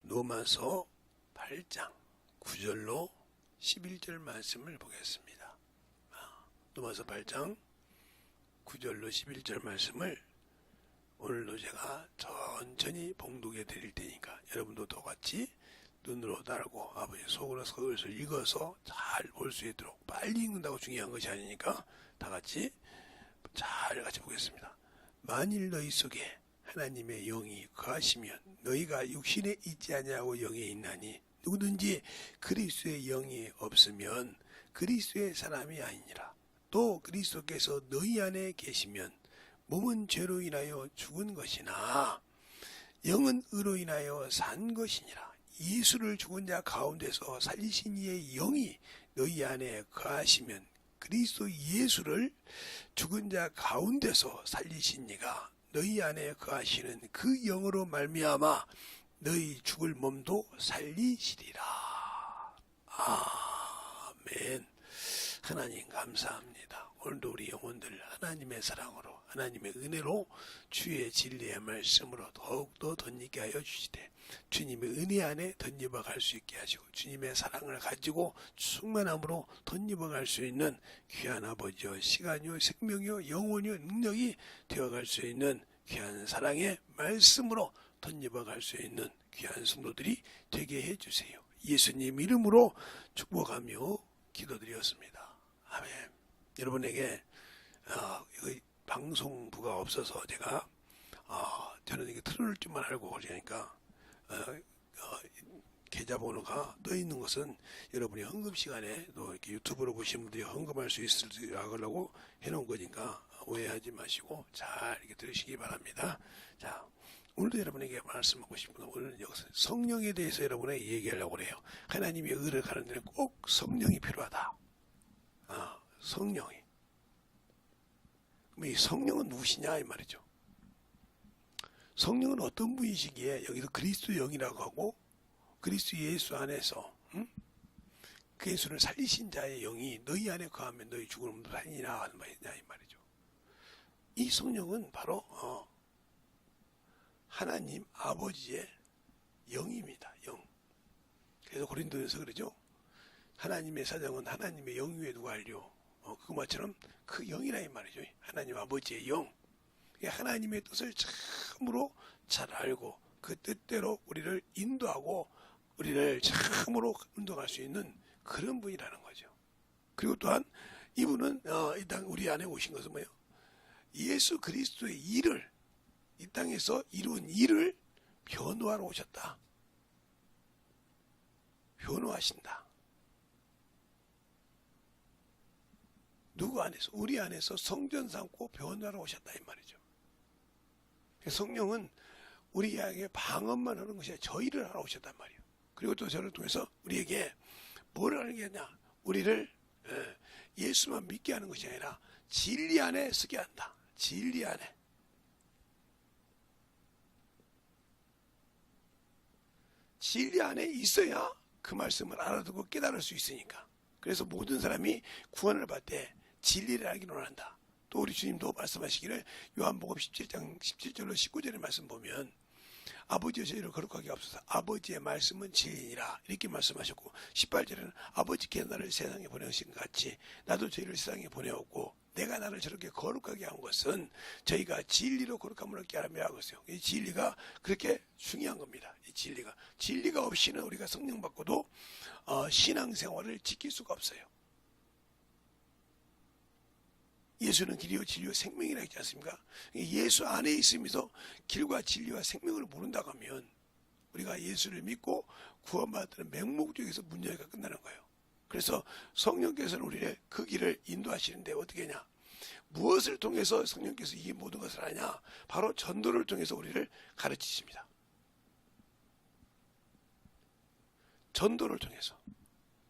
로마서 8장 9절로 11절 말씀을 보겠습니다. 로마서 8장 9절로 11절 말씀을 오늘도 제가 천천히 봉독해 드릴 테니까 여러분도 똑같이 눈으로 따르고 아버지 속으로 그것을 읽어서 잘 볼 수 있도록, 빨리 읽는다고 중요한 것이 아니니까 다 같이 잘 같이 보겠습니다. 만일 너희 속에 하나님의 영이 거하시면 너희가 육신에 있지 아니하고 영에 있나니 누구든지 그리스도의 영이 없으면 그리스도의 사람이 아니니라. 또 그리스도께서 너희 안에 계시면 몸은 죄로 인하여 죽은 것이나 영은 의로 인하여 산 것이니라. 예수를 죽은 자 가운데서 살리신 이의 영이 너희 안에 거하시면 그리스도 예수를 죽은 자 가운데서 살리신 이가 너희 안에 거하시는 그 영으로 말미암아 너희 죽을 몸도 살리시리라. 아멘. 하나님 감사합니다. 오늘도 우리 영혼들 하나님의 사랑으로, 하나님의 은혜로, 주의 진리의 말씀으로 더욱더 덧입게 하여 주시되 주님의 은혜 안에 덧입어 갈 수 있게 하시고 주님의 사랑을 가지고 충만함으로 덧입어 갈 수 있는 귀한 아버지여, 시간이요 생명이요 영혼이요 능력이 되어갈 수 있는 귀한 사랑의 말씀으로 덧입어 갈 수 있는 귀한 성도들이 되게 해주세요. 예수님 이름으로 축복하며 기도드렸습니다. 아멘. 여러분에게 방송부가 없어서 제가 저는 이게 틀어놓을 줄만 알고 그러니까 계좌번호가 떠 있는 것은 여러분이 헌금 시간에 또 이렇게 유튜브로 보시는 분들이 헌금할 수 있으려고 해놓은 거니까 오해하지 마시고 잘 이렇게 들으시기 바랍니다. 자, 오늘도 여러분에게 말씀하고 싶은 오늘은 성령에 대해서 여러분에게 얘기하려고 해요. 하나님의 의를 가는 데는 꼭 성령이 필요하다. 성령이. 그럼 이 성령은 누구시냐 이 말이죠. 성령은 어떤 분이시기에 여기서 그리스도 영이라고 하고 그리스도 예수 안에서 그 예수를 살리신 자의 영이 너희 안에 거하면 너희 죽을 몸도 살리니라 하는 말이냐 이 말이죠. 이 성령은 바로 하나님 아버지의 영입니다. 영. 그래서 고린도에서 그러죠. 하나님의 사정은 하나님의 영 위에 누가 알려. 그것처럼 그 영이라 이 말이죠. 하나님 아버지의 영. 하나님의 뜻을 참으로 잘 알고 그 뜻대로 우리를 인도하고 우리를 참으로 운동할 수 있는 그런 분이라는 거죠. 그리고 또한 이분은 이 땅 우리 안에 오신 것은 뭐예요? 예수 그리스도의 일을 이 땅에서 이룬 일을 변호하러 오셨다. 변호하신다. 누구 안에서? 우리 안에서 성전 삼고 변호하러 오셨다 이 말이죠. 성령은 우리에게 방언만 하는 것이 아니라 저희를 하러 오셨단 말이에요. 그리고 또 저를 통해서 우리에게 뭘 알게 하냐? 우리를 예수만 믿게 하는 것이 아니라 진리 안에 서게 한다. 진리 안에. 진리 안에 있어야 그 말씀을 알아듣고 깨달을 수 있으니까. 그래서 모든 사람이 구원을 받을 때 진리를 알기를 원한다. 또 우리 주님도 말씀하시기를 요한복음 17장 17절로 19절의 말씀 보면 아버지의 저희를 거룩하게 하옵소서. 아버지의 말씀은 진리니라 이렇게 말씀하셨고 18절에는 아버지께서 나를 세상에 보내신 것 같이 나도 저희를 세상에 보내었고 내가 나를 저렇게 거룩하게 한 것은 저희가 진리로 거룩함을 얻게 하려 하고 있어요. 이 진리가 그렇게 중요한 겁니다. 이 진리가 없이는 우리가 성령 받고도 신앙생활을 지킬 수가 없어요. 예수는 길이요 진리요 생명이라 했지 않습니까? 예수 안에 있으면서 길과 진리와 생명을 모른다고 하면 우리가 예수를 믿고 구원받는 맹목적에서 문제가 끝나는 거예요. 그래서 성령께서는 우리를 그 길을 인도하시는데 어떻게 하냐? 무엇을 통해서 성령께서 이 모든 것을 하냐? 바로 전도를 통해서 우리를 가르치십니다. 전도를 통해서,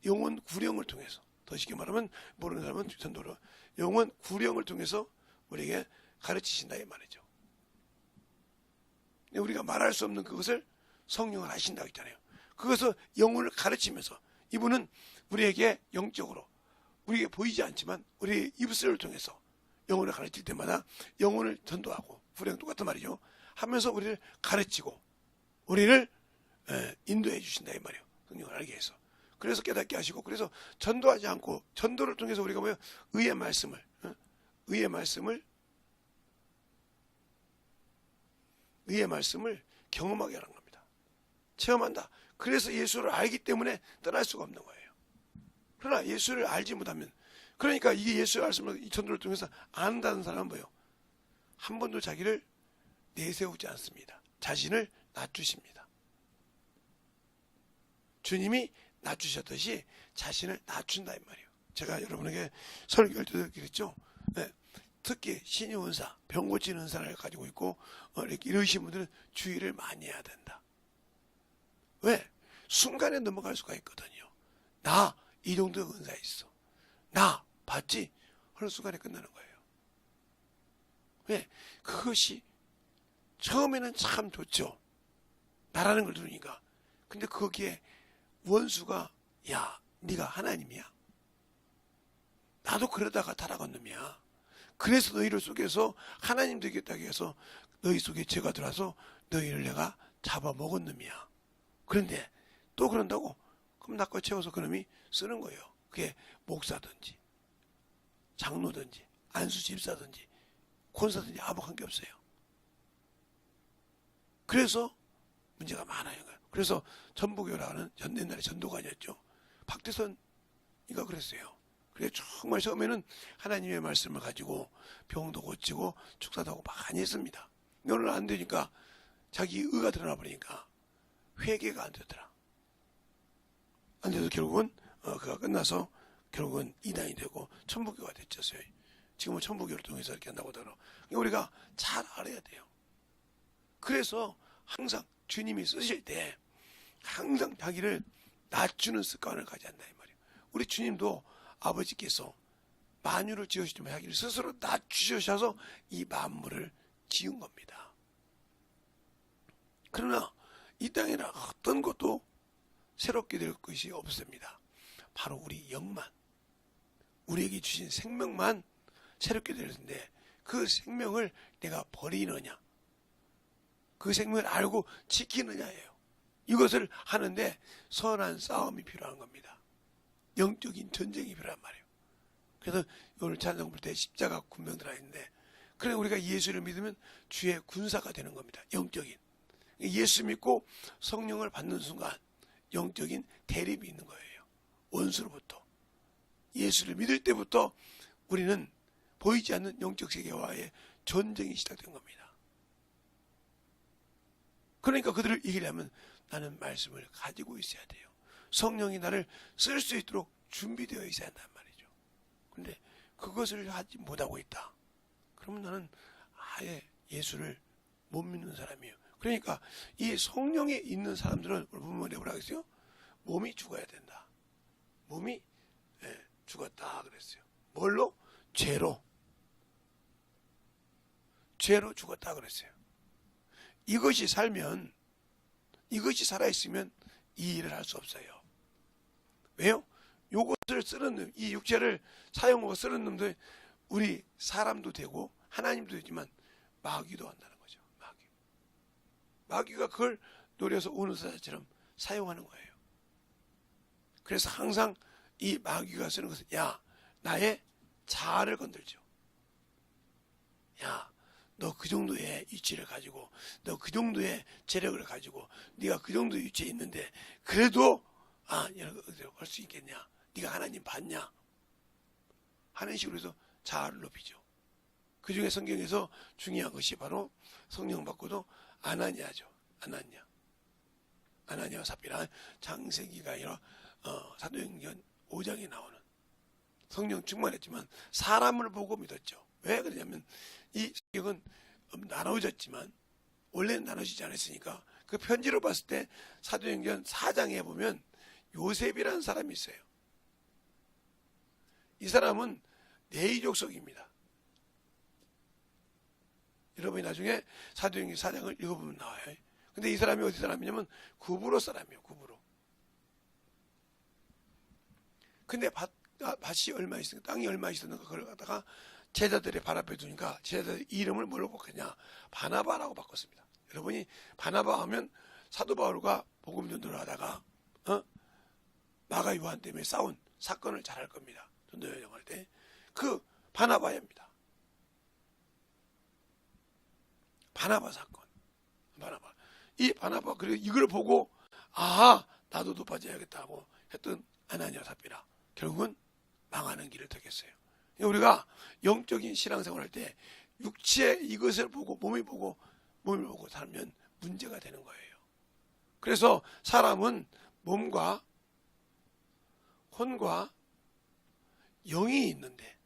영혼 구령을 통해서, 더 쉽게 말하면 모르는 사람은 전도로 영혼 구령을 통해서 우리에게 가르치신다 이 말이죠. 우리가 말할 수 없는 그것을 성령을 하신다고 했잖아요. 그것을 영혼을 가르치면서 이분은 우리에게 영적으로 우리에게 보이지 않지만 우리의 입술을 통해서 영혼을 가르칠 때마다 영혼을 전도하고 구령 똑같은 말이죠. 하면서 우리를 가르치고 우리를 인도해 주신다 이 말이에요. 성령을 알게 해서. 그래서 깨닫게 하시고, 그래서 전도하지 않고, 전도를 통해서 우리가 뭐예요? 의의 말씀을 경험하게 하는 겁니다. 체험한다. 그래서 예수를 알기 때문에 떠날 수가 없는 거예요. 그러나 예수를 알지 못하면, 그러니까 이게 예수를 알수록 이 전도를 통해서 안다는 사람은 뭐예요? 한 번도 자기를 내세우지 않습니다. 자신을 낮추십니다. 주님이 낮추셨듯이 자신을 낮춘다 이 말이에요. 제가 여러분에게 설교할 때도 그랬죠. 네. 특히 신유은사, 병 고치는 은사를 가지고 있고 이렇게 이러신 분들은 주의를 많이 해야 된다. 왜? 순간에 넘어갈 수가 있거든요. 나 이 정도 은사 있어. 나 봤지? 어느 순간에 끝나는 거예요. 왜? 그것이 처음에는 참 좋죠. 나라는 걸 들으니까. 근데 거기에 원수가 야, 네가 하나님이야? 나도 그러다가 타락한 놈이야. 그래서 너희를 속여서 하나님 되겠다고 해서 너희 속에 죄가 들어와서 너희를 내가 잡아먹은 놈이야. 그런데 또 그런다고? 그럼 낚아 채워서 그놈이 쓰는 거예요. 그게 목사든지 장로든지 안수 집사든지 권사든지 아무 관계 없어요. 그래서 문제가 많아요. 그래서 전부교라는 옛날에 전도관이었죠. 박대선이가 그랬어요. 그래 정말 처음에는 하나님의 말씀을 가지고 병도 고치고 축사도 하고 많이 했습니다. 오늘 안 되니까 자기 의가 드러나 버리니까 회개가 안 되더라. 안 돼서 결국은 그가 끝나서 결국은 이단이 되고 천부교가 됐죠. 지금은 천부교를 통해서 이렇게 한다고 하더라고요. 우리가 잘 알아야 돼요. 그래서 항상 주님이 쓰실 때 항상 자기를 낮추는 습관을 가져야 한다 이 말이에요. 우리 주님도 아버지께서 만유를 지으시지만 자기를 스스로 낮추셔서 이 만물을 지은 겁니다. 그러나 이 땅에는 어떤 것도 새롭게 될 것이 없습니다. 바로 우리 영만, 우리에게 주신 생명만 새롭게 되는데 그 생명을 내가 버리느냐, 그 생명을 알고 지키느냐예요. 이것을 하는데 선한 싸움이 필요한 겁니다. 영적인 전쟁이 필요한 말이에요. 그래서 오늘 찬송 부를 때 십자가 군병 들어있는데, 그래 우리가 예수를 믿으면 주의 군사가 되는 겁니다. 영적인. 예수 믿고 성령을 받는 순간 영적인 대립이 있는 거예요. 원수로부터. 예수를 믿을 때부터 우리는 보이지 않는 영적 세계와의 전쟁이 시작된 겁니다. 그러니까 그들을 이기려면 나는 말씀을 가지고 있어야 돼요. 성령이 나를 쓸 수 있도록 준비되어 있어야 한단 말이죠. 그런데 그것을 하지 못하고 있다. 그러면 나는 아예 예수를 못 믿는 사람이에요. 그러니까 이 성령에 있는 사람들은 보면 뭐라 그랬어요? 몸이 죽어야 된다. 몸이 죽었다 그랬어요. 뭘로? 죄로. 죄로 죽었다 그랬어요. 이것이 살면, 이것이 살아있으면 이 일을 할 수 없어요. 왜요? 요것을 쓰는 놈, 이 육체를 사용하고 쓰는 놈들, 우리 사람도 되고 하나님도 되지만 마귀도 한다는 거죠. 마귀가 그걸 노려서 오는 사자처럼 사용하는 거예요. 그래서 항상 이 마귀가 쓰는 것은 야, 나의 자아를 건들죠. 야, 너 그 정도의 위치를 가지고, 너 그 정도의 재력을 가지고, 네가 그 정도의 위치에 있는데 그래도 할 수 있겠냐? 네가 하나님 봤냐? 하는 식으로 해서 자아를 높이죠. 그 중에 성경에서 중요한 것이 바로 성령 받고도 아나니아죠. 아나니아와 삽비라, 창세기가 아니라 사도행전 5장에 나오는, 성령 충만했지만 사람을 보고 믿었죠. 왜 그러냐면 이 성경은 나눠졌지만 원래는 나눠지지 않았으니까 그 편지로 봤을 때 사도행전 4장에 보면 요셉이라는 사람이 있어요. 이 사람은 레위 족속입니다. 여러분이 나중에 사도행전 4장을 읽어보면 나와요. 근데 이 사람이 어디 사람이냐면 구브로 사람이에요. 구브로. 근데 밭이 얼마 있으니까, 땅이 얼마 있었는가 그걸 갖다가 제자들의 발 앞에 두니까 제자들의 이름을 뭘로 바꿨냐? 바나바라고 바꿨습니다. 여러분이 바나바 하면 사도 바울과 복음 전도를 하다가 마가 요한 때문에 싸운 사건을 잘 알 겁니다. 전도 여행할 때 그 바나바입니다. 바나바 사건. 바나바. 이 바나바 그리고 이걸 보고 나도 높아져야겠다 하고 했던 아나니아 삽비라 결국은 망하는 길을 택했어요. 우리가 영적인 신앙생활 할 때 육체의 이것을 보고 몸을 보고 살면 문제가 되는 거예요. 그래서 사람은 몸과 혼과 영이 있는데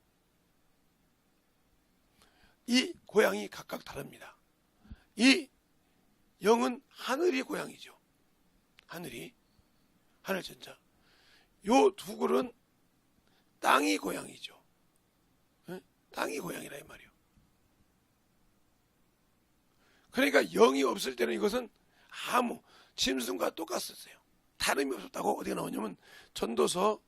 이 고향이 각각 다릅니다. 이 영은 하늘이 고향이죠. 하늘 전자. 요 두 글은 땅이 고향이죠. 땅이 고향이라 이 말이요. 그러니까 영이 없을 때는 이것은 아무 짐승과 똑같았어요. 다름이 없었다고 어디가 나오냐면 전도서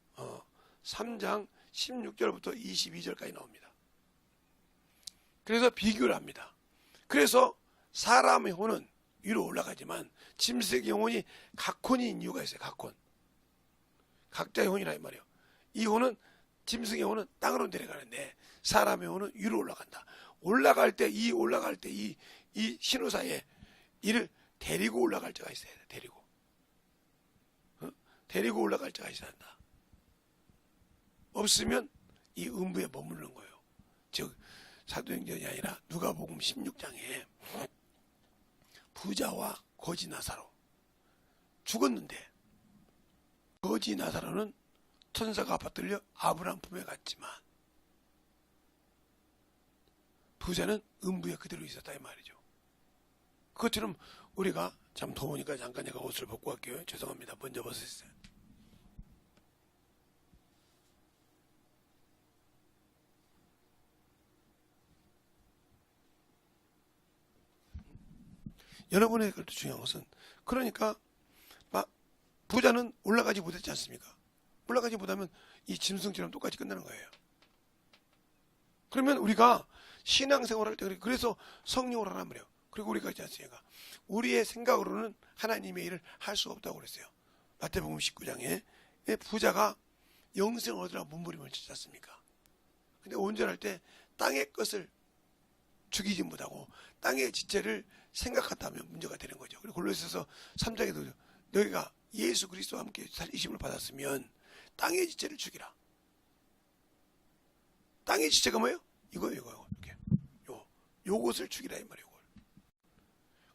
3장 16절부터 22절까지 나옵니다. 그래서 비교를 합니다. 그래서 사람의 혼은 위로 올라가지만 짐승의 영혼이 각혼인 이유가 있어요. 각자의 혼이라 이 말이에요. 이 혼은 짐승의 혼은 땅으로 내려가는데 사람의 혼은 위로 올라간다. 올라갈 때 이 신호사에 이를 데리고 올라갈 자가 있어야 돼. 데리고 올라갈 자가 있어야 한다. 없으면 이 음부에 머무르는 거예요. 즉 사도행전이 아니라 누가복음 16장에 부자와 거지 나사로 죽었는데 거지 나사로는 천사가 받들려 아브라함 품에 갔지만 부자는 음부에 그대로 있었다 이 말이죠. 그것처럼 우리가 참 더우니까 잠깐 제가 옷을 벗고 갈게요. 죄송합니다. 먼저 벗으세요. 여러분의 것도 중요한 것은 그러니까 부자는 올라가지 못했지 않습니까? 올라가지 못하면 이 짐승처럼 똑같이 끝나는 거예요. 그러면 우리가 신앙생활을 할 때 그래서 성령을 하란 말이에요. 그리고 우리가 있지 않습니까? 우리의 생각으로는 하나님의 일을 할 수 없다고 그랬어요. 마태복음 19장에 부자가 영생을 얻으라고 몸부림을 쳤지 않습니까? 근데 온전할 때 땅의 것을 죽이지 못하고 땅의 지체를 생각한다면 문제가 되는 거죠. 그리고 골로새서 3장에도 너희가 예수 그리스도와 함께 살리심을 받았으면 땅의 지체를 죽이라. 땅의 지체가 뭐예요? 이거예요. 이렇게. 요것을 죽이라 이 말이에요.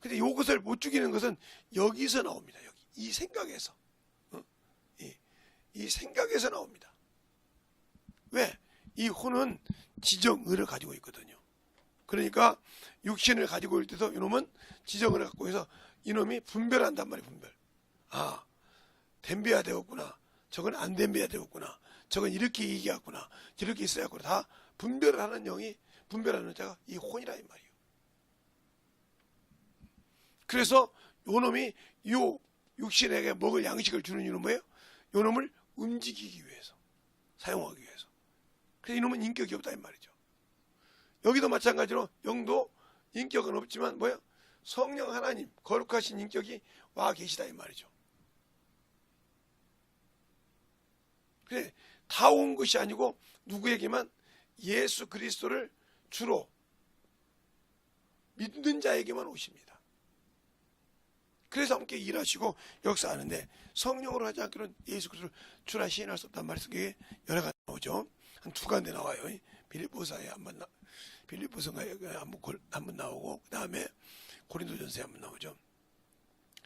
근데 요것을 못 죽이는 것은 여기서 나옵니다. 여기 이 생각에서. 이 생각에서 나옵니다. 왜? 이 혼은 지정의를 가지고 있거든요. 그러니까 육신을 가지고 있을 때도 이놈은 지정을 갖고 해서 이놈이 분별한단 말이에요. 분별. 댐벼야 되었구나. 저건 안 댐벼야 되었구나. 저건 이렇게 얘기했구나. 이렇게 있어야겠구나. 다 분별을 하는 영이 분별하는 자가 이 혼이라 이 말이에요. 그래서 요놈이 요 육신에게 먹을 양식을 주는 이유는 뭐예요? 요놈을 움직이기 위해서. 사용하기 위해서. 그래서 이놈은 인격이 없다 이 말이죠. 여기도 마찬가지로 영도 인격은 없지만 뭐예요? 성령 하나님 거룩하신 인격이 와 계시다 이 말이죠. 그래 다 온 것이 아니고 누구에게만 예수 그리스도를 주로 믿는 자에게만 오십니다. 그래서 함께 일하시고 역사하는데 성령으로 하지 않기로는 예수 그리스도를 주라 시인할 수 없다는 말씀이 여러 가지 나오죠. 한 두 가지 나와요. 빌립보서에 빌립보서에 한번 나오고 그 다음에 고린도전서에 한번 나오죠.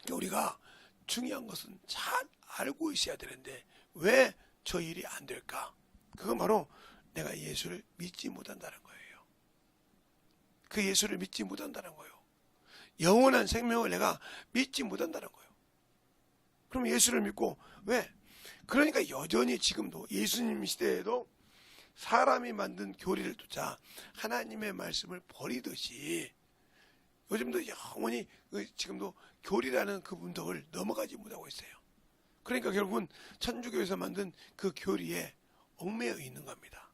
그러니까 우리가 중요한 것은 잘 알고 있어야 되는데 왜 저 일이 안 될까? 그건 바로 내가 예수를 믿지 못한다는 거예요. 그 예수를 믿지 못한다는 거예요. 영원한 생명을 내가 믿지 못한다는 거예요. 그럼 예수를 믿고 왜? 그러니까 여전히 지금도 예수님 시대에도 사람이 만든 교리를 쫓아 하나님의 말씀을 버리듯이 요즘도 영원히 지금도 교리라는 그 문턱을 넘어가지 못하고 있어요. 그러니까 결국은 천주교에서 만든 그 교리에 얽매여 있는 겁니다.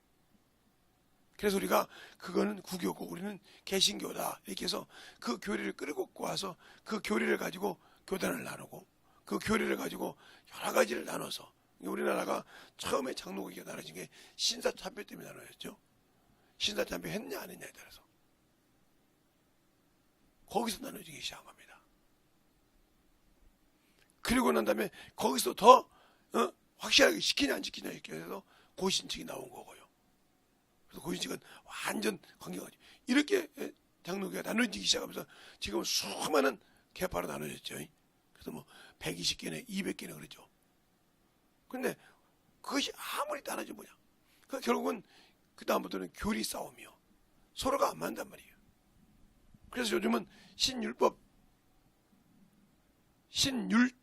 그래서 우리가 그거는 구교고 우리는 개신교다 이렇게 해서 그 교리를 끌고 와서 그 교리를 가지고 교단을 나누고 그 교리를 가지고 여러 가지를 나눠서, 우리나라가 처음에 장로교가 나눠진 게 신사참배 때문에 나눠졌죠. 신사참배 했냐 안 했냐에 따라서 거기서 나눠지기 시작한 겁니다. 그리고 난 다음에 거기서 더 확실하게 지키냐 안 지키냐 이렇게 해서 고신칙이 나온 거고요. 그래서 고신칙은 완전 관계가 이렇게 장로교가 나눠지기 시작하면서 지금 수많은 계파로 나눠졌죠. 그래서 뭐 120개네 200개네 그러죠. 근데 그것이 아무리 나눠지면 뭐냐, 그 결국은 그 다음부터는 교리 싸움이요. 서로가 안 맞는단 말이에요. 그래서 요즘은 신율법, 신율주의라고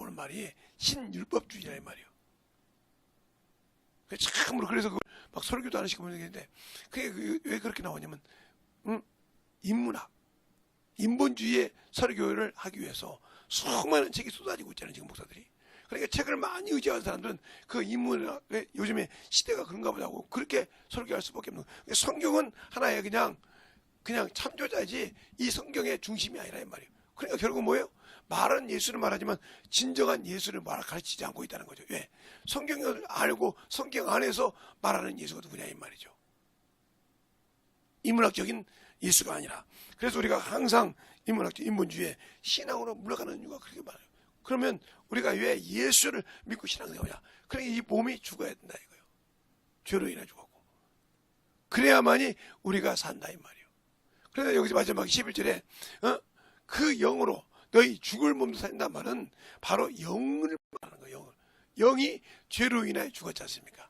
하는 말이 신율법주의라는 말이에요. 참으로 그래서 그걸 막 설교도 안 시키고 그러는데, 그게 왜 그렇게 나오냐면, 인문학, 인본주의의 설교를 하기 위해서 수많은 책이 쏟아지고 있잖아요, 지금 목사들이. 그러니까 책을 많이 의지하는 사람들은 그 인문학의 요즘에 시대가 그런가 보다고 그렇게 설교할 수밖에 없는 거예요. 성경은 하나의 그냥 참조자지 이 성경의 중심이 아니라 이 말이에요. 그러니까 결국 뭐예요? 말은 예수를 말하지만 진정한 예수를 가르치지 않고 있다는 거죠. 왜? 성경을 알고 성경 안에서 말하는 예수가 누구냐 이 말이죠. 인문학적인 예수가 아니라. 그래서 우리가 항상 인문학적 인본주의에 신앙으로 물러가는 이유가 그렇게 많아요. 그러면 우리가 왜 예수를 믿고 신앙생활하냐? 그러니까 이 몸이 죽어야 된다 이거예요. 죄로 인해 죽었고. 그래야만이 우리가 산다 이 말이에요. 그래서 여기서 마지막 11절에 그 영으로 너희 죽을 몸도 산다는 말은 바로 영을 말하는 거예요. 영이 죄로 인해 죽었지 않습니까?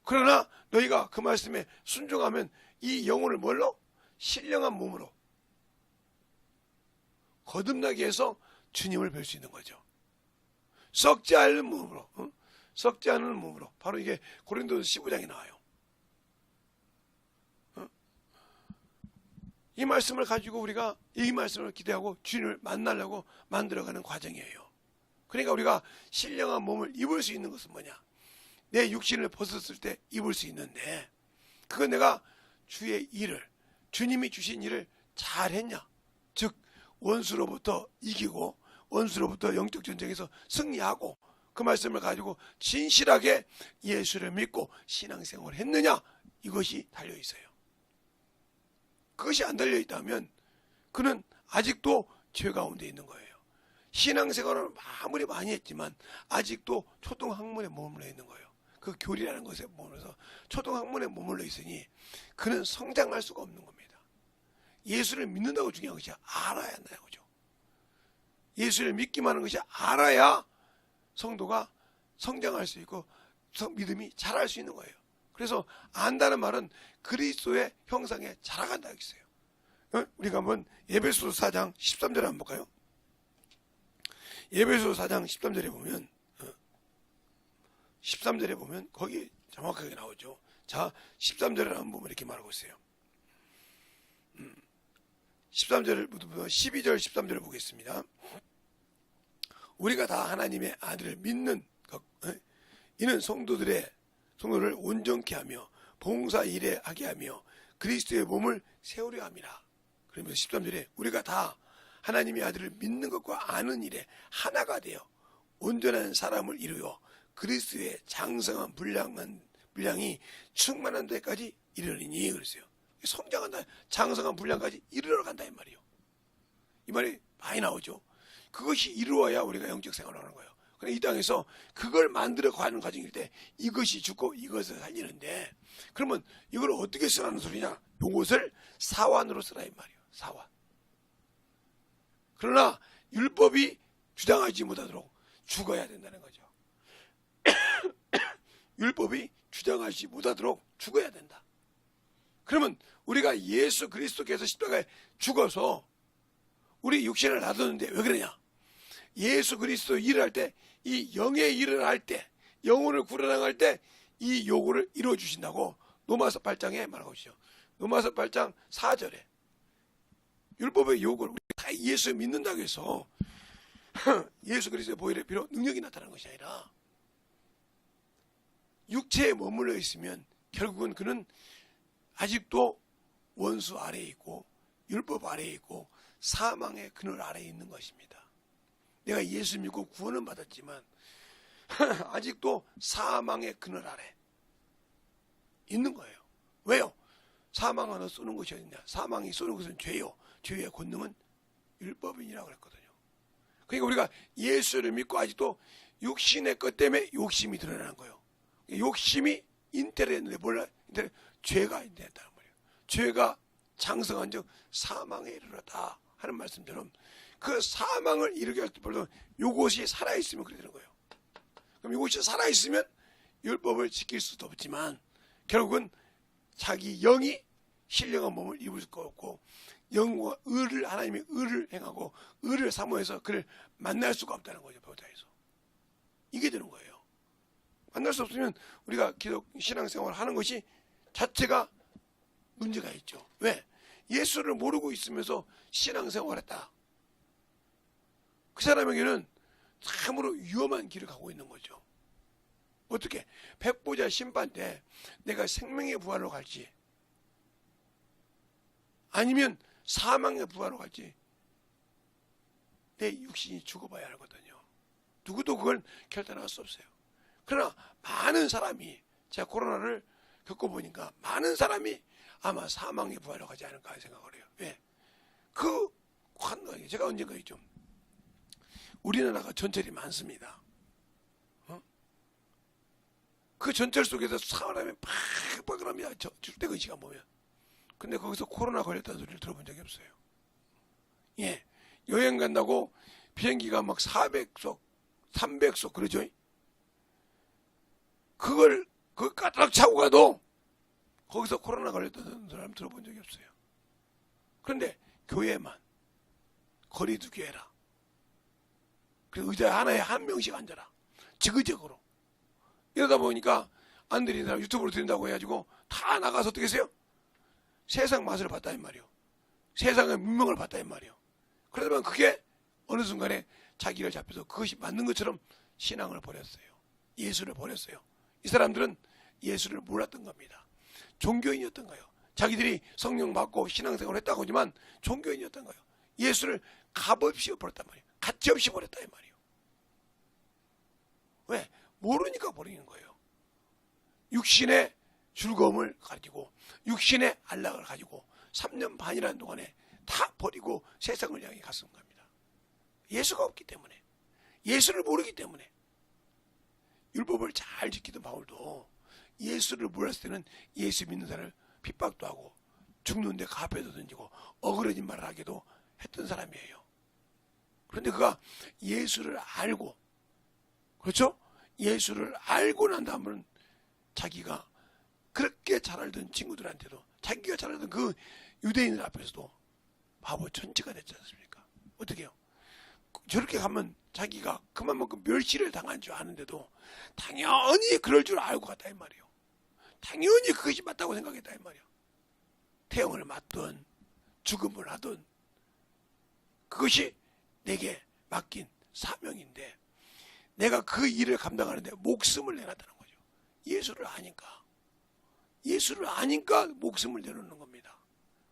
그러나 너희가 그 말씀에 순종하면 이 영혼을 뭘로? 신령한 몸으로 거듭나게 해서 주님을 뵐 수 있는 거죠. 썩지 않는 몸으로, 썩지 않는 몸으로. 바로 이게 고린도서 15장에 나와요. 이 말씀을 가지고 우리가 이 말씀을 기대하고 주님을 만나려고 만들어가는 과정이에요. 그러니까 우리가 신령한 몸을 입을 수 있는 것은 뭐냐? 내 육신을 벗었을 때 입을 수 있는데, 그건 내가 주의 일을, 주님이 주신 일을 잘했냐? 즉 원수로부터 이기고 원수로부터 영적 전쟁에서 승리하고 그 말씀을 가지고 진실하게 예수를 믿고 신앙생활을 했느냐, 이것이 달려있어요. 그것이 안 달려있다면 그는 아직도 죄 가운데 있는 거예요. 신앙생활을 아무리 많이 했지만 아직도 초등학문에 머물러 있는 거예요. 그 교리라는 것에 머물러서 초등학문에 머물러 있으니 그는 성장할 수가 없는 겁니다. 예수를 믿는다고 중요한 것이 알아야 한다는 거죠. 예수를 믿기만 하는 것이 알아야 성도가 성장할 수 있고 믿음이 자랄 수 있는 거예요. 그래서 안다는 말은 그리스도의 형상에 자라간다 했어요. 우리가 한번 에베소서 4장 13절에 한번 볼까요? 에베소서 4장 13절에 보면 13절에 보면 거기 정확하게 나오죠. 자, 13절에 한번 보면 이렇게 말하고 있어요. 13절부터 12절 13절을 보겠습니다. 우리가 다 하나님의 아들을 믿는 것, 이는 성도를 온전케 하며 봉사 일에 하게 하며 그리스도의 몸을 세우려 함이라. 그러면서 13절에 우리가 다 하나님의 아들을 믿는 것과 아는 일에 하나가 되어 온전한 사람을 이루어 그리스도의 장성한 분량이 충만한 데까지 이르리니 그랬어요. 성장한다, 장성한 분량까지 이르러 간다 이 말이에요. 이 말이 많이 나오죠. 그것이 이루어야 우리가 영적 생활을 하는 거예요. 그러니까 이 땅에서 그걸 만들어 가는 과정일 때 이것이 죽고 이것을 살리는데, 그러면 이걸 어떻게 쓰라는 소리냐? 이것을 사완으로 쓰라 이 말이에요. 사완. 그러나 율법이 주장하지 못하도록 죽어야 된다는 거죠. 율법이 주장하지 못하도록 죽어야 된다. 그러면 우리가 예수 그리스도께서 십자가에 죽어서 우리 육신을 놔뒀는데 왜 그러냐? 예수 그리스도 일을 할 때, 이 영의 일을 할 때, 영혼을 구원할 때 이 요구를 이루어 주신다고 로마서 8장에 말하고 있죠. 로마서 8장 4절에 율법의 요구를 우리 다 예수 믿는다고 해서 예수 그리스도의 보혈의 피로 능력이 나타나는 것이 아니라 육체에 머물러 있으면 결국은 그는 아직도 원수 아래에 있고 율법 아래에 있고 사망의 그늘 아래에 있는 것입니다. 내가 예수 믿고 구원은 받았지만 아직도 사망의 그늘 아래 있는 거예요. 왜요? 사망은 쏘는 것이 어딨냐? 사망이 쏘는 것은 죄요. 죄의 권능은 율법이니라고 그랬거든요. 그러니까 우리가 예수를 믿고 아직도 육신의 것 때문에 욕심이 드러나는 거예요. 욕심이 인텔했는데 몰라? 죄가 인텔했다는 거예요. 죄가 장성한 즉 사망에 이르렀다 하는 말씀처럼 그 사망을 이르게 할 때 요것이 살아있으면 그래 되는 거예요. 그럼 이것이 살아있으면 율법을 지킬 수도 없지만 결국은 자기 영이 신령한 몸을 입을 수가 없고 영과 의를 하나님의 의를 행하고 의를 사모해서 그를 만날 수가 없다는 거죠. 배우자에서 이게 되는 거예요. 만날 수 없으면 우리가 기독 신앙생활을 하는 것이 자체가 문제가 있죠. 왜? 예수를 모르고 있으면서 신앙생활을 했다. 그 사람에게는 참으로 위험한 길을 가고 있는 거죠. 어떻게? 백보자 심판 때 내가 생명의 부활로 갈지 아니면 사망의 부활로 갈지 내 육신이 죽어봐야 하거든요. 누구도 그걸 결단할 수 없어요. 그러나 많은 사람이 제가 코로나를 겪어보니까 많은 사람이 아마 사망의 부활로 가지 않을까 생각을 해요. 왜? 그 환경이 제가 언젠가 있죠. 우리나라가 전철이 많습니다. 그 전철 속에서 사람이 팍팍 그럽니다. 출퇴근 시간 보면. 근데 거기서 코로나 걸렸다는 소리를 들어본 적이 없어요. 예. 여행 간다고 비행기가 막 400석, 300석 그러죠. 그걸 까딱 차고 가도 거기서 코로나 걸렸다는 사람 들어본 적이 없어요. 그런데 교회만 거리 두기 해라. 그리고 의자 하나에 한 명씩 앉아라. 지그재그로. 이러다 보니까 안 들리는 사람 유튜브로 들린다고 해가지고 다 나가서 어떻게 했어요? 세상 맛을 봤다 이 말이요. 세상의 문명을 봤다 이 말이요. 그러다만 그게 어느 순간에 자기를 잡혀서 그것이 맞는 것처럼 신앙을 버렸어요. 예수를 버렸어요. 이 사람들은 예수를 몰랐던 겁니다. 종교인이었던 거예요. 자기들이 성령 받고 신앙생활을 했다고 하지만 종교인이었던 거예요. 예수를 값없이 버렸단 말이에요. 가치없이 버렸다 이 말이에요. 왜? 모르니까 버리는 거예요. 육신의 즐거움을 가지고 육신의 안락을 가지고 3년 반이라는 동안에 다 버리고 세상을 향해 갔은 겁니다. 예수가 없기 때문에, 예수를 모르기 때문에. 율법을 잘 지키던 바울도 예수를 몰랐을 때는 예수 믿는 사람을 핍박도 하고 죽는데 가패도 던지고 어그러진 말을 하기도 했던 사람이에요. 그런데 그가 예수를 알고, 그렇죠? 예수를 알고 난 다음은 자기가 그렇게 잘 알던 친구들한테도 자기가 잘 알던 그 유대인들 앞에서도 바보 천치가 됐지 않습니까? 어떻게 해요? 저렇게 가면 자기가 그만큼 멸시를 당한 줄 아는데도 당연히 그럴 줄 알고 갔다 이 말이에요. 당연히 그것이 맞다고 생각했다 이 말이에요. 태형을 맞든 죽음을 하든 그것이 내게 맡긴 사명인데 내가 그 일을 감당하는데 목숨을 내놨다는 거죠. 예수를 아니까 목숨을 내놓는 겁니다.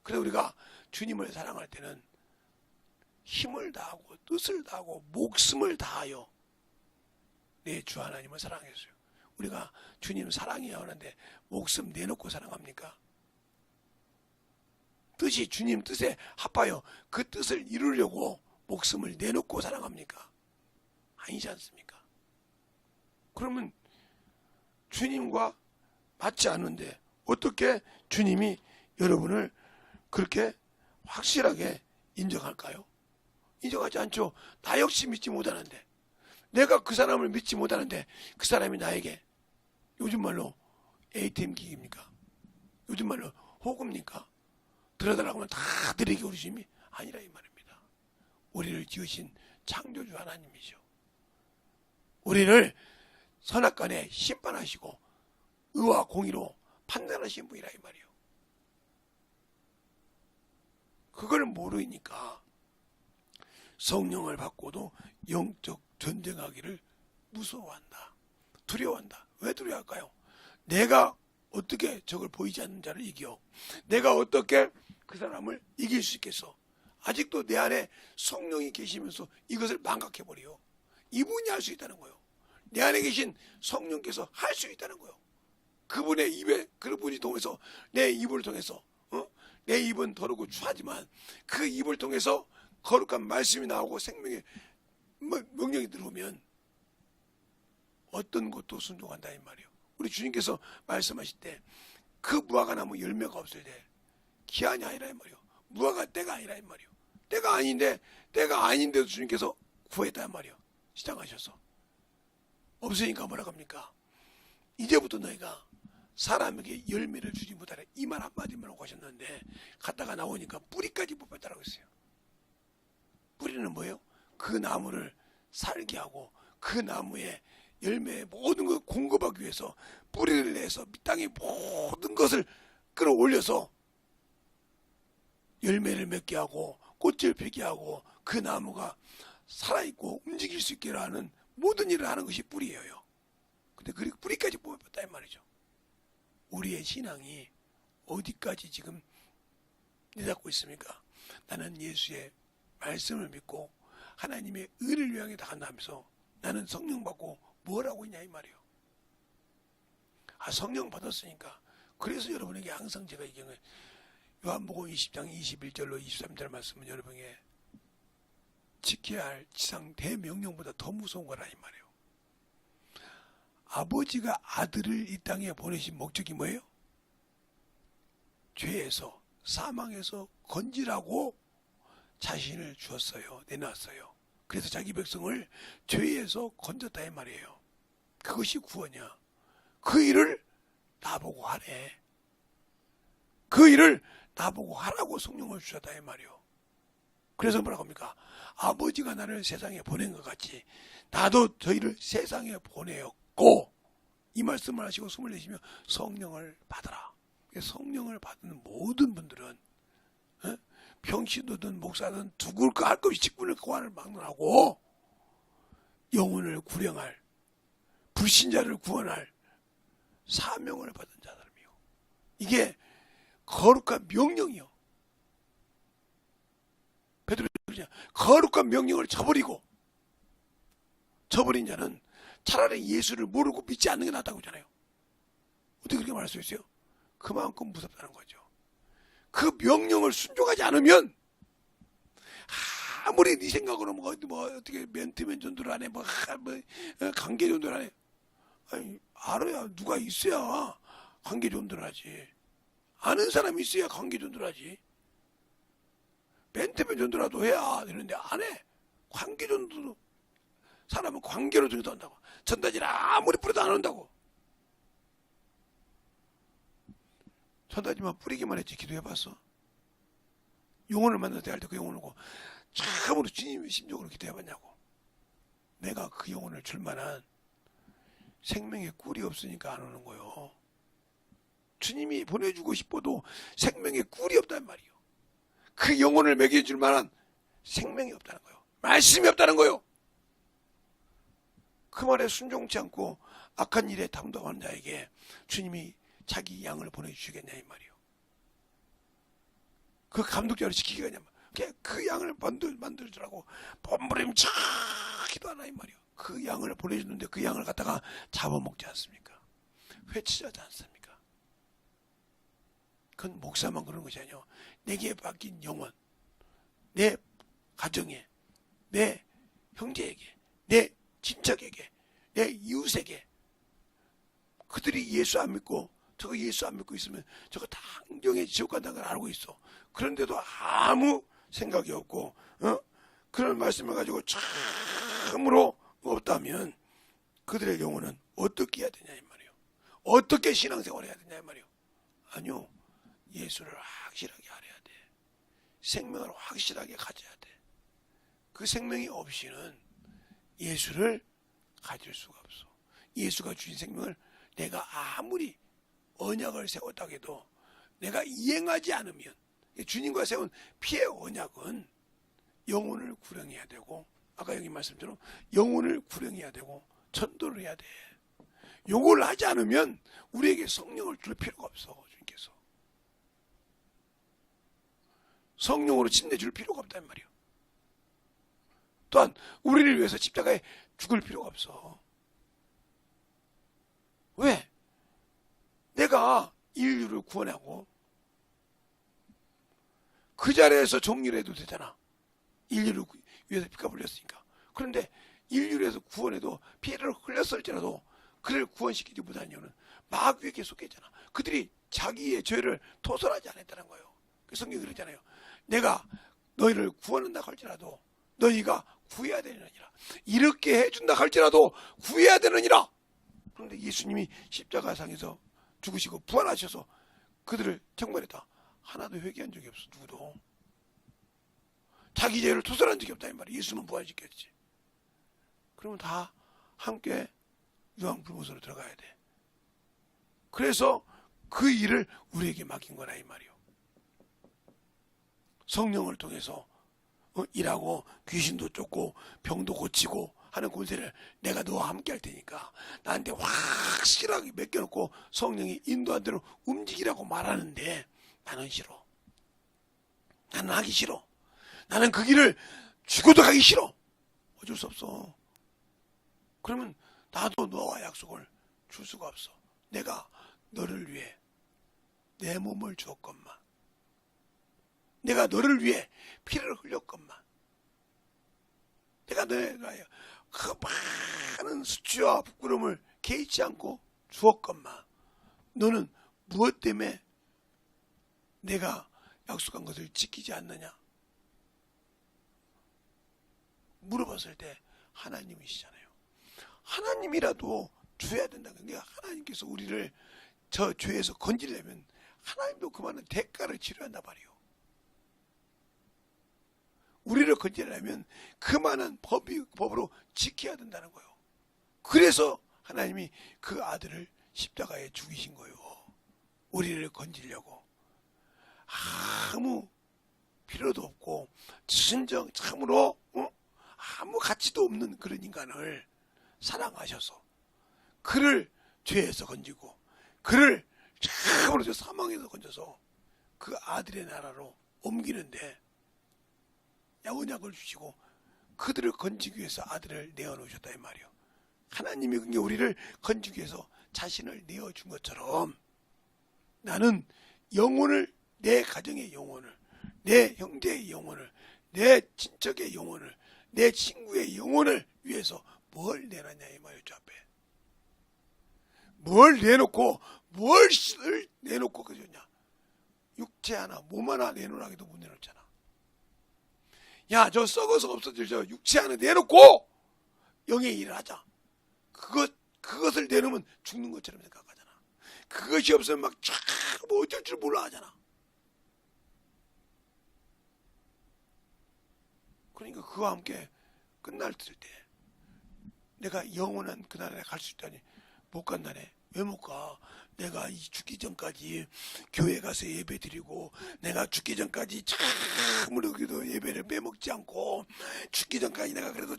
그래서 우리가 주님을 사랑할 때는 힘을 다하고 뜻을 다하고 목숨을 다하여 내 주 하나님을 사랑했어요. 우리가 주님 사랑해야 하는데 목숨 내놓고 사랑합니까? 뜻이 주님 뜻에 합하여 그 뜻을 이루려고 목숨을 내놓고 사랑합니까? 아니지 않습니까? 그러면 주님과 맞지 않는데 어떻게 주님이 여러분을 그렇게 확실하게 인정할까요? 인정하지 않죠. 나 역시 믿지 못하는데, 내가 그 사람을 믿지 못하는데 그 사람이 나에게 요즘 말로 ATM 기기입니까? 요즘 말로 호구입니까? 들어달라고 하면 다 드리게 우리 주님이 아니라 이 말입니다. 우리를 지으신 창조주 하나님이죠. 우리를 선악간에 심판하시고 의와 공의로 판단하신 분이라 이 말이에요. 그걸 모르니까 성령을 받고도 영적 전쟁하기를 무서워한다. 두려워한다. 왜 두려워할까요? 내가 어떻게 적을 보이지 않는 자를 이겨? 내가 어떻게 그 사람을 이길 수 있겠어? 아직도 내 안에 성령이 계시면서 이것을 망각해버려요. 이분이 할 수 있다는 거예요. 내 안에 계신 성령께서 할 수 있다는 거예요. 그분의 입에, 그분이 통해서, 내 입을 통해서, 내 입은 더럽고 추하지만 그 입을 통해서 거룩한 말씀이 나오고 생명의 명령이 들어오면 어떤 것도 순종한다 이 말이에요. 우리 주님께서 말씀하실 때 그 무화과 나무 열매가 없을 때 기한이 아니라 이 말이에요. 무화과 때가 아니라 이 말이에요. 때가 아닌데도 주님께서 구했다 이 말이에요. 시작하셔서 없으니까 뭐라고 합니까? 이제부터 너희가 사람에게 열매를 주지 못하라 이 말 한마디만 하고 하셨는데 갔다가 나오니까 뿌리까지 뽑혔다라고 했어요. 뿌리는 뭐예요? 그 나무를 살게 하고 그 나무에 열매의 모든 걸 공급하기 위해서 뿌리를 내서 땅의 모든 것을 끌어올려서 열매를 맺게 하고 꽃을 피게 하고 그 나무가 살아있고 움직일 수 있게 하는 모든 일을 하는 것이 뿌리예요. 근데 그 뿌리까지 뽑혔다 이 말이죠. 우리의 신앙이 어디까지 지금 내닫고 있습니까? 나는 예수의 말씀을 믿고 하나님의 의를 위하여 나간다면서 나는 성령 받고 뭘 하고 있냐 이 말이에요. 성령 받았으니까. 그래서 여러분에게 항상 제가 이 경우에 요한복음 20장 21절로 23절 말씀은 여러분에게 지켜야 할 지상 대명령보다 더 무서운 거라 이 말이에요. 아버지가 아들을 이 땅에 보내신 목적이 뭐예요? 죄에서 사망에서 건지라고 자신을 주었어요. 내놨어요. 그래서 자기 백성을 죄에서 건졌다 이 말이에요. 그것이 구원이야. 그 일을 나보고 하래. 그 일을 나보고 하라고 성령을 주셨다 이 말이에요. 그래서 뭐라고 합니까? 아버지가 나를 세상에 보낸 것 같이 나도 저희를 세상에 보내었고 이 말씀을 하시고 숨을 내쉬며 성령을 받아라. 성령을 받는 모든 분들은 평신도든 목사든 죽을 거 할 것 없이 직분을 고안을 막론하고 영혼을 구령할 불신자를 구원할 사명을 받은 자들이요. 이게 거룩한 명령이요. 베드로 거룩한 명령을 저버린 자는 차라리 예수를 모르고 믿지 않는 게 낫다고 하잖아요. 어떻게 그렇게 말할 수 있어요? 그만큼 무섭다는 거죠. 그 명령을 순종하지 않으면 아무리 네 생각으로 뭐 어떻게 멘트면 전도를 하네 관계 전도를 하네. 아니 알아야 누가 있어야 관계 전도를 하지. 아는 사람이 있어야 관계 전도를 하지. 멘트면 전도라도 해야 되는데 안 해. 관계 전도도 사람은 관계로 전도한다고. 전도지를 아무리 뿌려도 안 한다고. 전도지만 뿌리기만 했지 기도해봤어? 영혼을 만날 때 할 때 그 영혼을 고 참으로 주님의 심정으로 기도해봤냐고. 내가 그 영혼을 줄 만한 생명의 꿀이 없으니까 안 오는 거요. 주님이 보내주고 싶어도 생명의 꿀이 없단 말이에요. 그 영혼을 먹여줄 만한 생명이 없다는 거예요. 말씀이 없다는 거예요. 그 말에 순종치 않고 악한 일에 담당하는 자에게 주님이 자기 양을 보내주시겠냐 이 말이에요. 그 감독자를 지키겠냐. 그 양을 만들더라고 번부림차 기도하나 이 말이에요. 그 양을 보내주는데 그 양을 갖다가 잡아먹지 않습니까? 회치하지 않습니까? 그건 목사만 그런 것이 아니에요. 내게 맡긴 영혼, 내 가정에, 내 형제에게, 내 친척에게, 내 이웃에게 그들이 예수 안 믿고 저거 예수 안 믿고 있으면 저거 당장에 지옥 간다는 걸 알고 있어. 그런데도 아무 생각이 없고 그런 말씀을 가지고 참으로 없다면 그들의 영혼은 어떻게 해야 되냐 이 말이에요. 어떻게 신앙생활을 해야 되냐 이 말이에요. 아니요. 예수를 확실하게 알아야 돼. 생명을 확실하게 가져야 돼. 그 생명이 없이는 예수를 가질 수가 없어. 예수가 주신 생명을 내가 아무리 언약을 세웠다고 해도 내가 이행하지 않으면 주님과 세운 피의 언약은 영혼을 구령해야 되고 아까 여기 말씀처럼 영혼을 구령해야 되고 전도를 해야 돼. 요걸 하지 않으면 우리에게 성령을 줄 필요가 없어. 주님께서 성령으로 침내줄 필요가 없단 말이에요. 또한 우리를 위해서 십자가에 죽을 필요가 없어. 왜? 내가 인류를 구원하고 그 자리에서 정리를 해도 되잖아. 인류를 위해서 피가 흘렸으니까. 그런데 인류를 위해서 구원해도 피를 흘렸을지라도 그를 구원시키지 못한 이유는 마귀에게 속했잖아. 그들이 자기의 죄를 토설하지 않았다는 거예요. 성경이 그러잖아요. 내가 너희를 구원한다 할지라도 너희가 구해야 되느니라. 이렇게 해준다 할지라도 구해야 되느니라. 그런데 예수님이 십자가상에서 죽으시고 부활하셔서 그들을 청벌했다. 하나도 회개한 적이 없어. 누구도. 자기 죄를 토설한 적이 없다 이 말이야. 예수는 부활시켰지. 그러면 다 함께 유황불못으로 들어가야 돼. 그래서 그 일을 우리에게 맡긴 거라 이 말이요. 성령을 통해서 일하고 귀신도 쫓고 병도 고치고 하는 권세를 내가 너와 함께 할 테니까 나한테 확실하게 맡겨놓고 성령이 인도한 대로 움직이라고 말하는데 나는 싫어. 나는 하기 싫어. 나는 그 길을 죽어도 가기 싫어. 어쩔 수 없어. 그러면 나도 너와 약속을 줄 수가 없어. 내가 너를 위해 내 몸을 주었건만, 내가 너를 위해 피를 흘렸건만, 내가 그 많은 수치와 부끄러움을 개의치 않고 주었건만, 너는 무엇 때문에 내가 약속한 것을 지키지 않느냐? 물어봤을 때 하나님이시잖아요. 하나님이라도 줘야 된다는 거예요. 하나님께서 우리를 저 죄에서 건지려면 하나님도 그 많은 대가를 치료한단 말이에요. 우리를 건지려면 그 많은 법으로 지켜야 된다는 거예요. 그래서 하나님이 그 아들을 십자가에 죽이신 거예요. 우리를 건지려고. 아무 필요도 없고 진정 참으로 아무 가치도 없는 그런 인간을 사랑하셔서 그를 죄에서 건지고 그를 참으로 사망에서 건져서 그 아들의 나라로 옮기는데 언약을 주시고 그들을 건지기 위해서 아들을 내어놓으셨다 이 말이요. 하나님이 우리를 건지기 위해서 자신을 내어준 것처럼 나는 영혼을, 내 가정의 영혼을, 내 형제의 영혼을, 내 친척의 영혼을, 내 친구의 영혼을 위해서 뭘 내놨냐 이 말이죠. 앞에 뭘 내놓고 뭘 내놓고 그러냐. 육체 하나 몸 하나 내놓으라기도 못 내놓잖아. 야, 저 썩어서 없어질 저 육체 하나 내놓고 영의 일을 하자. 그것을 내놓으면 죽는 것처럼 생각하잖아. 그것이 없으면 막 뭐 어쩔 줄 몰라 하잖아. 그러니까 그와 함께 끝날 때 내가 영원한 그날에 갈 수 있다니 못 간다네. 왜 못 가? 내가 죽기 전까지 교회 가서 예배 드리고 내가 죽기 전까지 참으로 그래도 예배를 빼먹지 않고 죽기 전까지 내가 그래도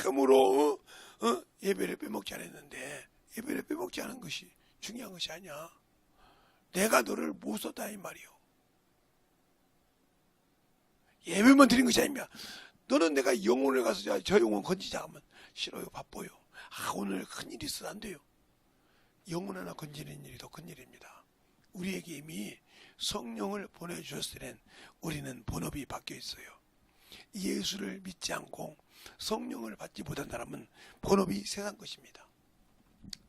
참으로 예배를 빼먹지 않았는데 예배를 빼먹지 않은 것이 중요한 것이 아니야. 내가 너를 못 썼다 이 말이요. 예배만 드린 것이 아닙니다. 너는 내가 영혼을 가서 저 영혼 건지자 하면 싫어요. 바빠요. 오늘 큰일이 있어서 안 돼요. 영혼 하나 건지는 일이 더 큰일입니다. 우리에게 이미 성령을 보내주셨을 땐 우리는 본업이 바뀌어 있어요. 예수를 믿지 않고 성령을 받지 못한 사람은 본업이 세상 것입니다.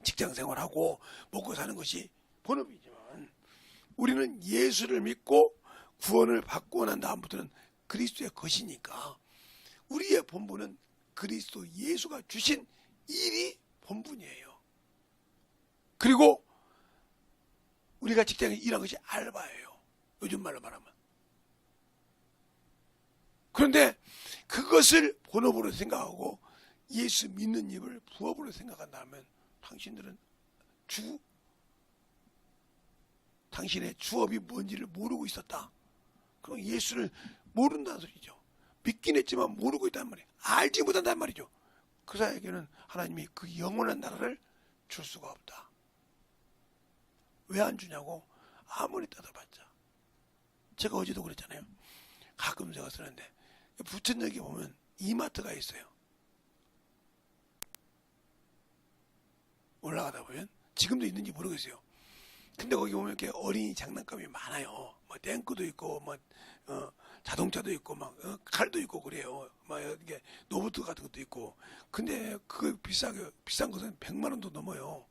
직장 생활하고 먹고 사는 것이 본업이지만 우리는 예수를 믿고 구원을 받고 난 다음부터는 그리스도의 것이니까 우리의 본분은 그리스도 예수가 주신 일이 본분이에요. 그리고 우리가 직장에 일한 것이 알바예요. 요즘 말로 말하면. 그런데 그것을 본업으로 생각하고 예수 믿는 입을 부업으로 생각한다면 당신들은 당신의 주업이 뭔지를 모르고 있었다. 그럼 예수를 모른다는 소리죠. 믿긴 했지만 모르고 있단 말이에요. 알지 못한단 말이죠. 그 사람에게는 하나님이 그 영원한 나라를 줄 수가 없다. 왜 안 주냐고 아무리 따져봤자 제가 어제도 그랬잖아요. 가끔 제가 쓰는데 부천역에 보면 이마트가 있어요. 올라가다 보면 지금도 있는지 모르겠어요. 근데 거기 보면 이렇게 어린이 장난감이 많아요. 뭐 탱크도 있고 뭐 자동차도 있고 막 칼도 있고 그래요. 막 이게 로봇 같은 것도 있고. 근데 그 비싼 것은 100만 원도 넘어요.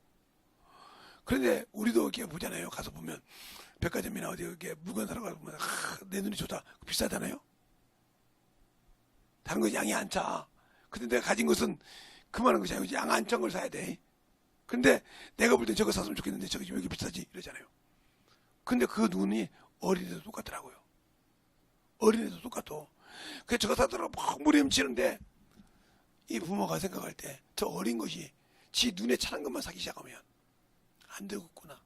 그런데 우리도 이렇게 보잖아요. 가서 보면 백화점이나 어디 이렇게 물건 사러 가서 보면 내 눈이 좋다. 비싸잖아요. 다른 거 양이 안 차. 근데 내가 가진 것은 그만한 것이 아니고 양 안 찬 걸 사야 돼. 근데 내가 볼 땐 저거 샀으면 좋겠는데 저게 왜 이렇게 비싸지? 이러잖아요. 근데 그 눈이 어린애도 똑같더라고요. 어린애도 똑같아. 그래서 저거 사더라고 막 무리엄치는데 이 부모가 생각할 때 저 어린 것이 지 눈에 차는 것만 사기 시작하면 안 되겠구나.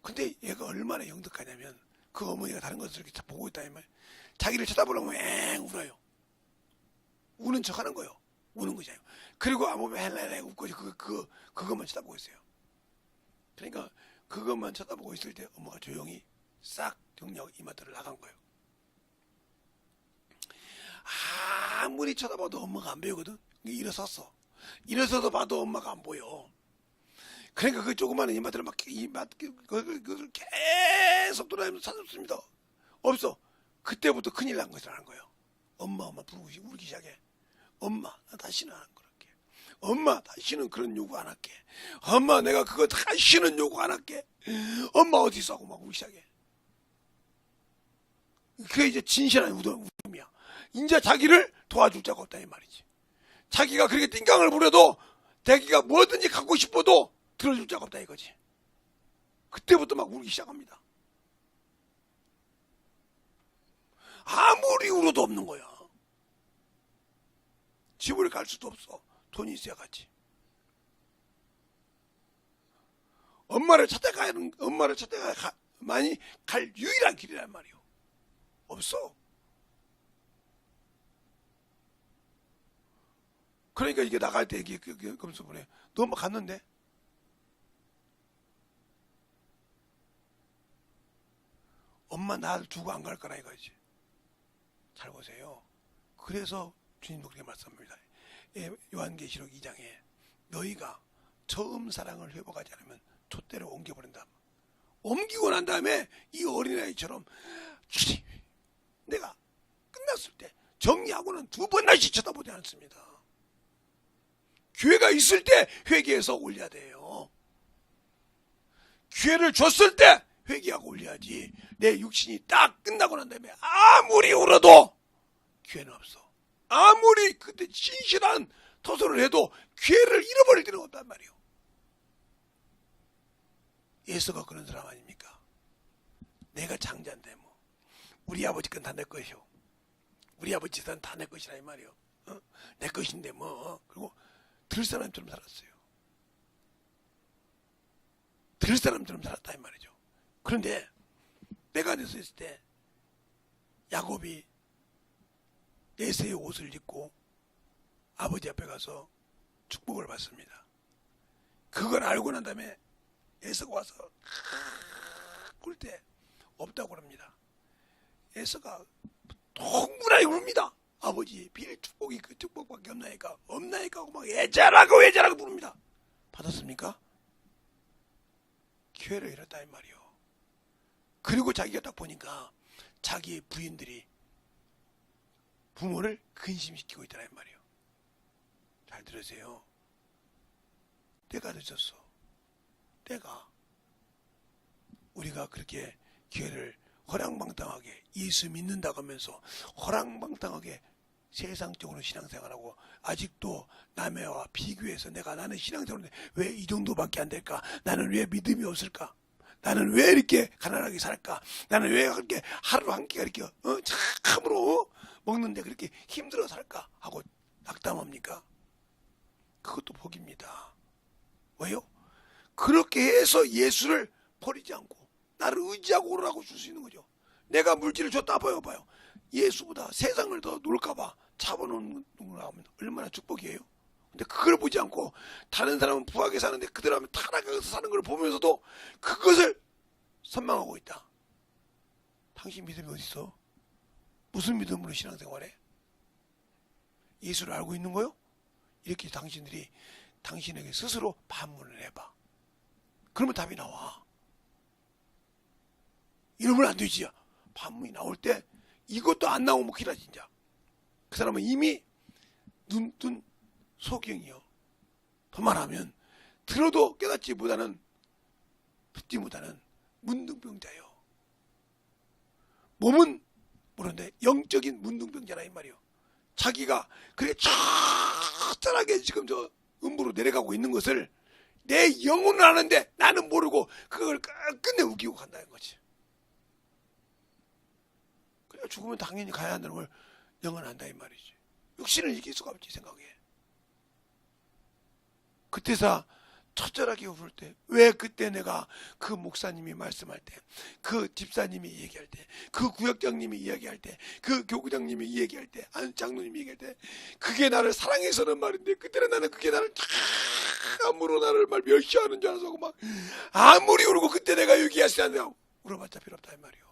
근데 얘가 얼마나 영득하냐면 그 어머니가 다른 것을 이렇게 보고 있다 면 자기를 쳐다보려면 엥 울어요. 우는 척 하는 거예요. 우는 것이 아니고. 그리고 아무 헬레레 웃고 그것만 쳐다보고 있어요. 그러니까 그것만 쳐다보고 있을 때 엄마가 조용히 싹 정리하고 이마트를 나간 거예요. 아무리 쳐다봐도 엄마가 안 보이거든. 일어섰어. 일어서서 봐도 엄마가 안 보여. 그러니까 그 조그마한 이마트를 그걸 계속 돌아다니면서 찾았습니다. 없어. 그때부터 큰일 난 것이라는 거예요. 엄마 부르고 울기 시작해. 엄마 나 다시는 안 그럴게. 엄마 다시는 그런 요구 안 할게. 엄마 내가 그거 다시는 요구 안 할게. 엄마 어디 있어 하고 막 울기 시작해. 그게 이제 진실한 울음이야. 이제 자기를 도와줄 자가 없다 이 말이지. 자기가 그렇게 띵강을 부려도 자기가 뭐든지 갖고 싶어도 들어줄 자가 없다 이거지. 그때부터 막 울기 시작합니다. 아무리 울어도 없는 거야. 집을 갈 수도 없어. 돈이 있어야 가지. 엄마를 찾아가야 많이 갈 유일한 길이란 말이오. 없어. 그러니까 이게 나갈 때 이게 검수 보내. 너 엄마 갔는데? 엄마 나를 두고 안 갈 거라 이거지. 잘 보세요. 그래서 주님도 그렇게 말씀합니다. 요한계시록 2장에 너희가 처음 사랑을 회복하지 않으면 촛대로 옮겨버린다. 옮기고 난 다음에 이 어린아이처럼 내가 끝났을 때 정리하고는 두 번 다시 쳐다보지 않습니다. 기회가 있을 때 회개해서 올려야 돼요. 기회를 줬을 때 회개하고 올려야지. 내 육신이 딱 끝나고 난 다음에 아무리 울어도 기회는 없어. 아무리 그때 진실한 토설을 해도 기회를 잃어버릴 때는 없단 말이에요. 예수가 그런 사람 아닙니까? 내가 장자인데 뭐 우리 아버지 건 다 내 것이요. 우리 아버지 재산 다 내 것이라 이 말이요. 내 것인데 뭐 그리고 들을 사람처럼 살았어요. 들을 사람처럼 살았다 이 말이죠. 그런데 때가 돼서 있을 때 야곱이 에서의 옷을 입고 아버지 앞에 가서 축복을 받습니다. 그걸 알고 난 다음에 에서가 와서 울 때 없다고 그럽니다. 에서가 동그랗게 웁니다. 아버지 빌 축복이 그 축복밖에 없나니까 하고 막 애자라고 부릅니다. 받았습니까? 기회를 잃었다 이 말이요. 그리고 자기가 딱 보니까 자기의 부인들이 부모를 근심시키고 있다는 말이에요. 잘 들으세요. 때가 늦었어. 때가 우리가 그렇게 기회를 허랑방탕하게 예수 믿는다고 하면서 허랑방탕하게 세상적으로 신앙생활하고 아직도 남해와 비교해서 나는 신앙생활인데 왜 이 정도밖에 안 될까? 나는 왜 믿음이 없을까? 나는 왜 이렇게 가난하게 살까? 나는 왜 그렇게 하루 한 끼가 이렇게 참으로 먹는데 그렇게 힘들어 살까? 하고 낙담합니까? 그것도 복입니다. 왜요? 그렇게 해서 예수를 버리지 않고 나를 의지하고 오라고 줄 수 있는 거죠. 내가 물질을 줬다 봐요. 예수보다 세상을 더 놀까봐 잡아놓는 걸 하면 얼마나 축복이에요. 근데 그걸 보지 않고 다른 사람은 부하게 사는데 그들 하면 타락해서 사는 걸 보면서도 그것을 선망하고 있다. 당신 믿음이 어디 있어? 무슨 믿음으로 신앙생활해? 예수를 알고 있는 거요? 이렇게 당신들이 당신에게 스스로 반문을 해봐. 그러면 답이 나와. 이러면 안 되지. 반문이 나올 때 이것도 안 나오면 기라 진짜. 그 사람은 이미 눈뜬 소경이요. 더 말하면 들어도 깨닫지 못하는 듣지 못하는 문둥병자요. 몸은 모르는데 영적인 문둥병자라 이 말이요. 자기가 그래 처절하게 지금 저 음부로 내려가고 있는 것을 내 영혼은 아는데 나는 모르고 그걸 끝내 우기고 간다는 거지. 그래 죽으면 당연히 가야 한다는 걸 영은 안다 이 말이지. 육신을 이길 수가 없지 생각해. 그때서 처절하게 울을 때, 왜 그때 내가 그 목사님이 말씀할 때, 그 집사님이 얘기할 때, 그 구역장님이 이야기할 때, 그 교구장님이 이야기할 때, 장로님이 얘기할 때, 그게 나를 사랑해서는 말인데, 그때는 나는 그게 나를 참으로 나를 말 멸시하는 줄 알아서 막 아무리 울고 그때 내가 여기 하시는데 울어봤자 필요 없다 이 말이요.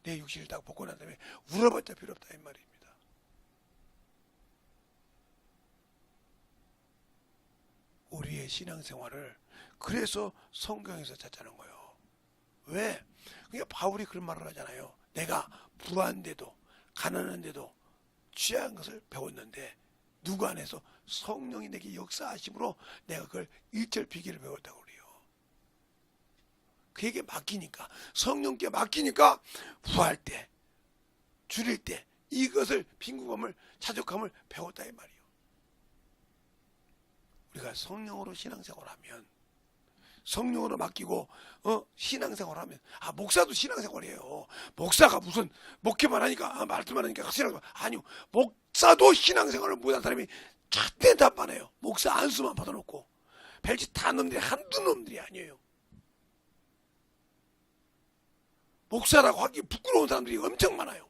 내 육신을 딱 벗고 난 다음에 울어봤자 필요 없다 이 말입니다. 우리의 신앙생활을 그래서 성경에서 찾자는 거예요. 왜? 그러니까 바울이 그런 말을 하잖아요. 내가 부한데도 가난한데도 취한 것을 배웠는데 누구 안에서 성령이 내게 역사하심으로 내가 그걸 일절 비결을 배웠다고 그래요. 그에게 맡기니까 성령께 맡기니까 부할 때 줄일 때 이것을 빈궁함을 자족함을 배웠다 이 말이에요. 우리가 성령으로 신앙생활하면 성령으로 맡기고 신앙생활하면 목사도 신앙생활이에요. 목사가 무슨 목회만 하니까 말씀만 하니까 신앙생활 아니요. 목사도 신앙생활을 못한 사람이 잣대 답반해요. 목사 안수만 받아놓고 별짓 다 놈들이 한두 놈들이 아니에요. 목사라고 하기 부끄러운 사람들이 엄청 많아요.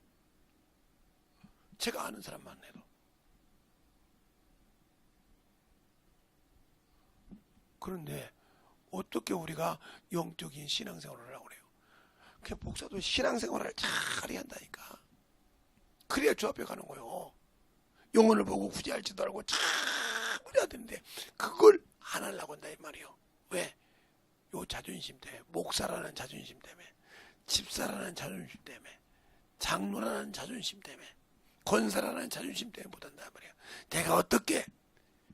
제가 아는 사람만 해도. 그런데 어떻게 우리가 영적인 신앙생활을 하라고 그래요? 그 목사도 신앙생활을 잘 해야 한다니까. 그래야 주 앞에 가는 거예요. 영혼을 보고 구제할지도 알고 잘 해야 되는데 그걸 안 하려고 한다 이 말이에요. 왜? 요 자존심 때문에, 목사라는 자존심 때문에, 집사라는 자존심 때문에, 장로라는 자존심 때문에, 권사라는 자존심 때문에 못한단 말이야. 내가 어떻게?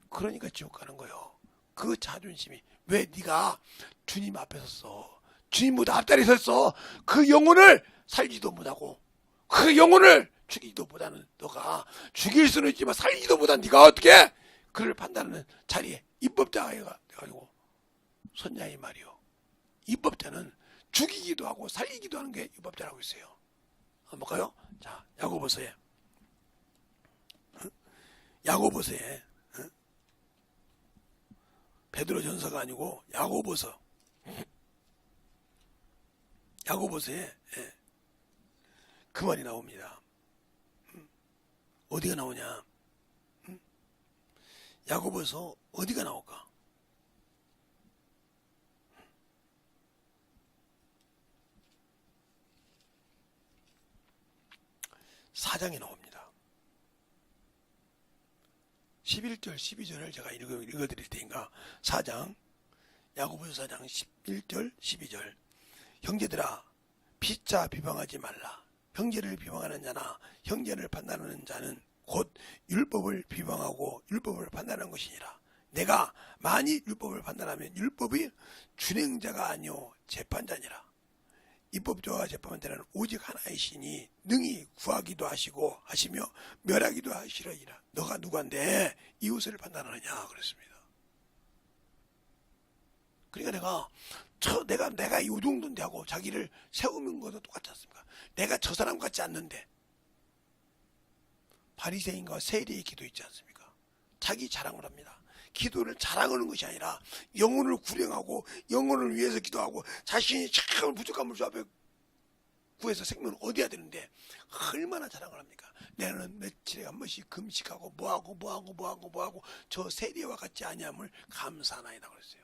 그러니까 지옥 가는 거예요. 그 자존심이. 왜 네가 주님 앞에 섰어? 주님보다 앞자리에 섰어. 그 영혼을 살지도 못하고 그 영혼을 죽이지도 못하는 너가 죽일 수는 있지만 살지도 못한 네가 어떻게 그를 판단하는 자리에 입법자가 돼가지고 섰냐 이 말이요. 입법자는 죽이기도 하고 살리기도 하는 게 입법자라고 있어요. 한번 볼까요? 자, 야고보서에 베드로 전서가 아니고 야고보서에 그 말이 나옵니다. 어디가 나오냐? 야고보서 어디가 나올까? 사장에 나옵니다. 11절, 12절을 제가 읽어드릴 테니까 4장, 야고보서 4장 11절, 12절. 형제들아, 피차 비방하지 말라. 형제를 비방하는 자나 형제를 판단하는 자는 곧 율법을 비방하고 율법을 판단하는 것이니라. 내가 만일 율법을 판단하면 율법이 준행자가 아니오 재판자니라. 입법자와 재판자는 오직 하나이시니 능히 구하기도 하시고 하시며 멸하기도 하시려니라. 너가 누구한테 이웃을 판단하느냐 그랬습니다. 그러니까 내가 이 정도인데 하고 자기를 세우는 것도 똑같지 않습니까? 내가 저 사람 같지 않는데. 바리새인과 세리의 기도 있지 않습니까? 자기 자랑을 합니다. 기도를 자랑하는 것이 아니라 영혼을 구령하고 영혼을 위해서 기도하고 자신이 참 부족함을 주 앞에 구해서 생명을 얻어야 되는데 얼마나 자랑을 합니까? 내는 며칠에 한 번씩 금식하고 뭐하고 저 세리와 같지 아니함을 감사하나이다 그랬어요.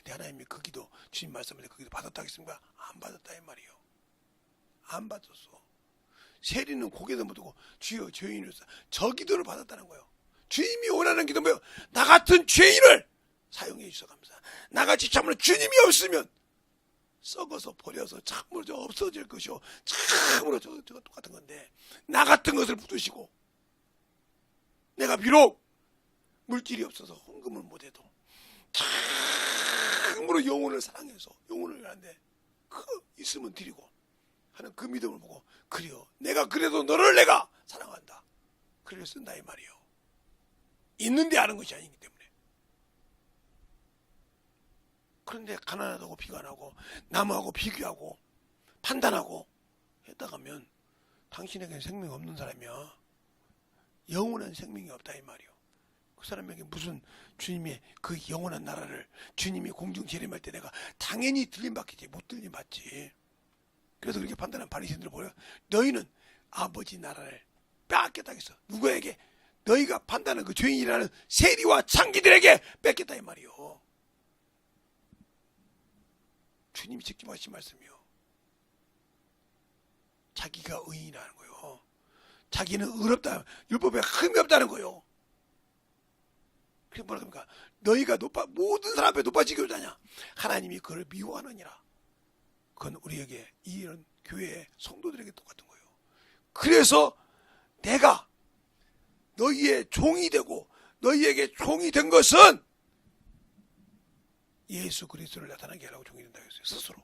근데 하나님이 그 기도, 주님 말씀을 그 기도 받았다 하겠습니까? 안 받았다 이 말이에요. 안 받았어. 세리는 고개도 못 들고 주여 죄인이로서 저 기도를 받았다는 거예요. 주님이 원하는 기도 뭐예요? 나 같은 죄인을 사용해 주셔서 감사. 나같이 참으로 주님이 없으면 썩어서 버려서 참으로 저 없어질 것이요. 참으로 저거 똑같은 건데 나 같은 것을 부두시고 내가 비록 물질이 없어서 헌금을 못해도 참으로 영혼을 사랑해서 영혼을 하는데 그 있으면 드리고 하는 그 믿음을 보고 그래요. 내가 그래도 너를 내가 사랑한다. 그래서 쓴다 이 말이에요. 있는데 아는 것이 아니기 때문에. 그런데 가난하다고 비관하고 남하고 비교하고 판단하고 했다가면 당신에게 생명이 없는 사람이야. 영원한 생명이 없다 이 말이에요. 그 사람에게 무슨 주님의 그 영원한 나라를 주님이 공중 재림할 때 내가 당연히 들림받겠지. 못 들림받지. 그래서 그렇게 판단한 바리새인들을 보여 너희는 아버지 나라를 뺏겠다 했어. 누구에게? 너희가 판단한 그 죄인이라는 세리와 창기들에게 뺏겠다 이 말이요. 주님이 직접 하신 말씀이요. 자기가 의인이라는 거요. 자기는 의롭다. 율법에 흠이 없다는 거요. 그게 뭐라 합니까? 너희가 모든 사람 앞에 높아지기로 하냐? 하나님이 그를 미워하느니라. 그건 우리에게 이런 교회의 성도들에게 똑같은 거예요. 그래서 내가 너희의 종이 되고 너희에게 종이 된 것은 예수 그리스도를 나타나게 하려고 종이 된다고 했어요. 스스로.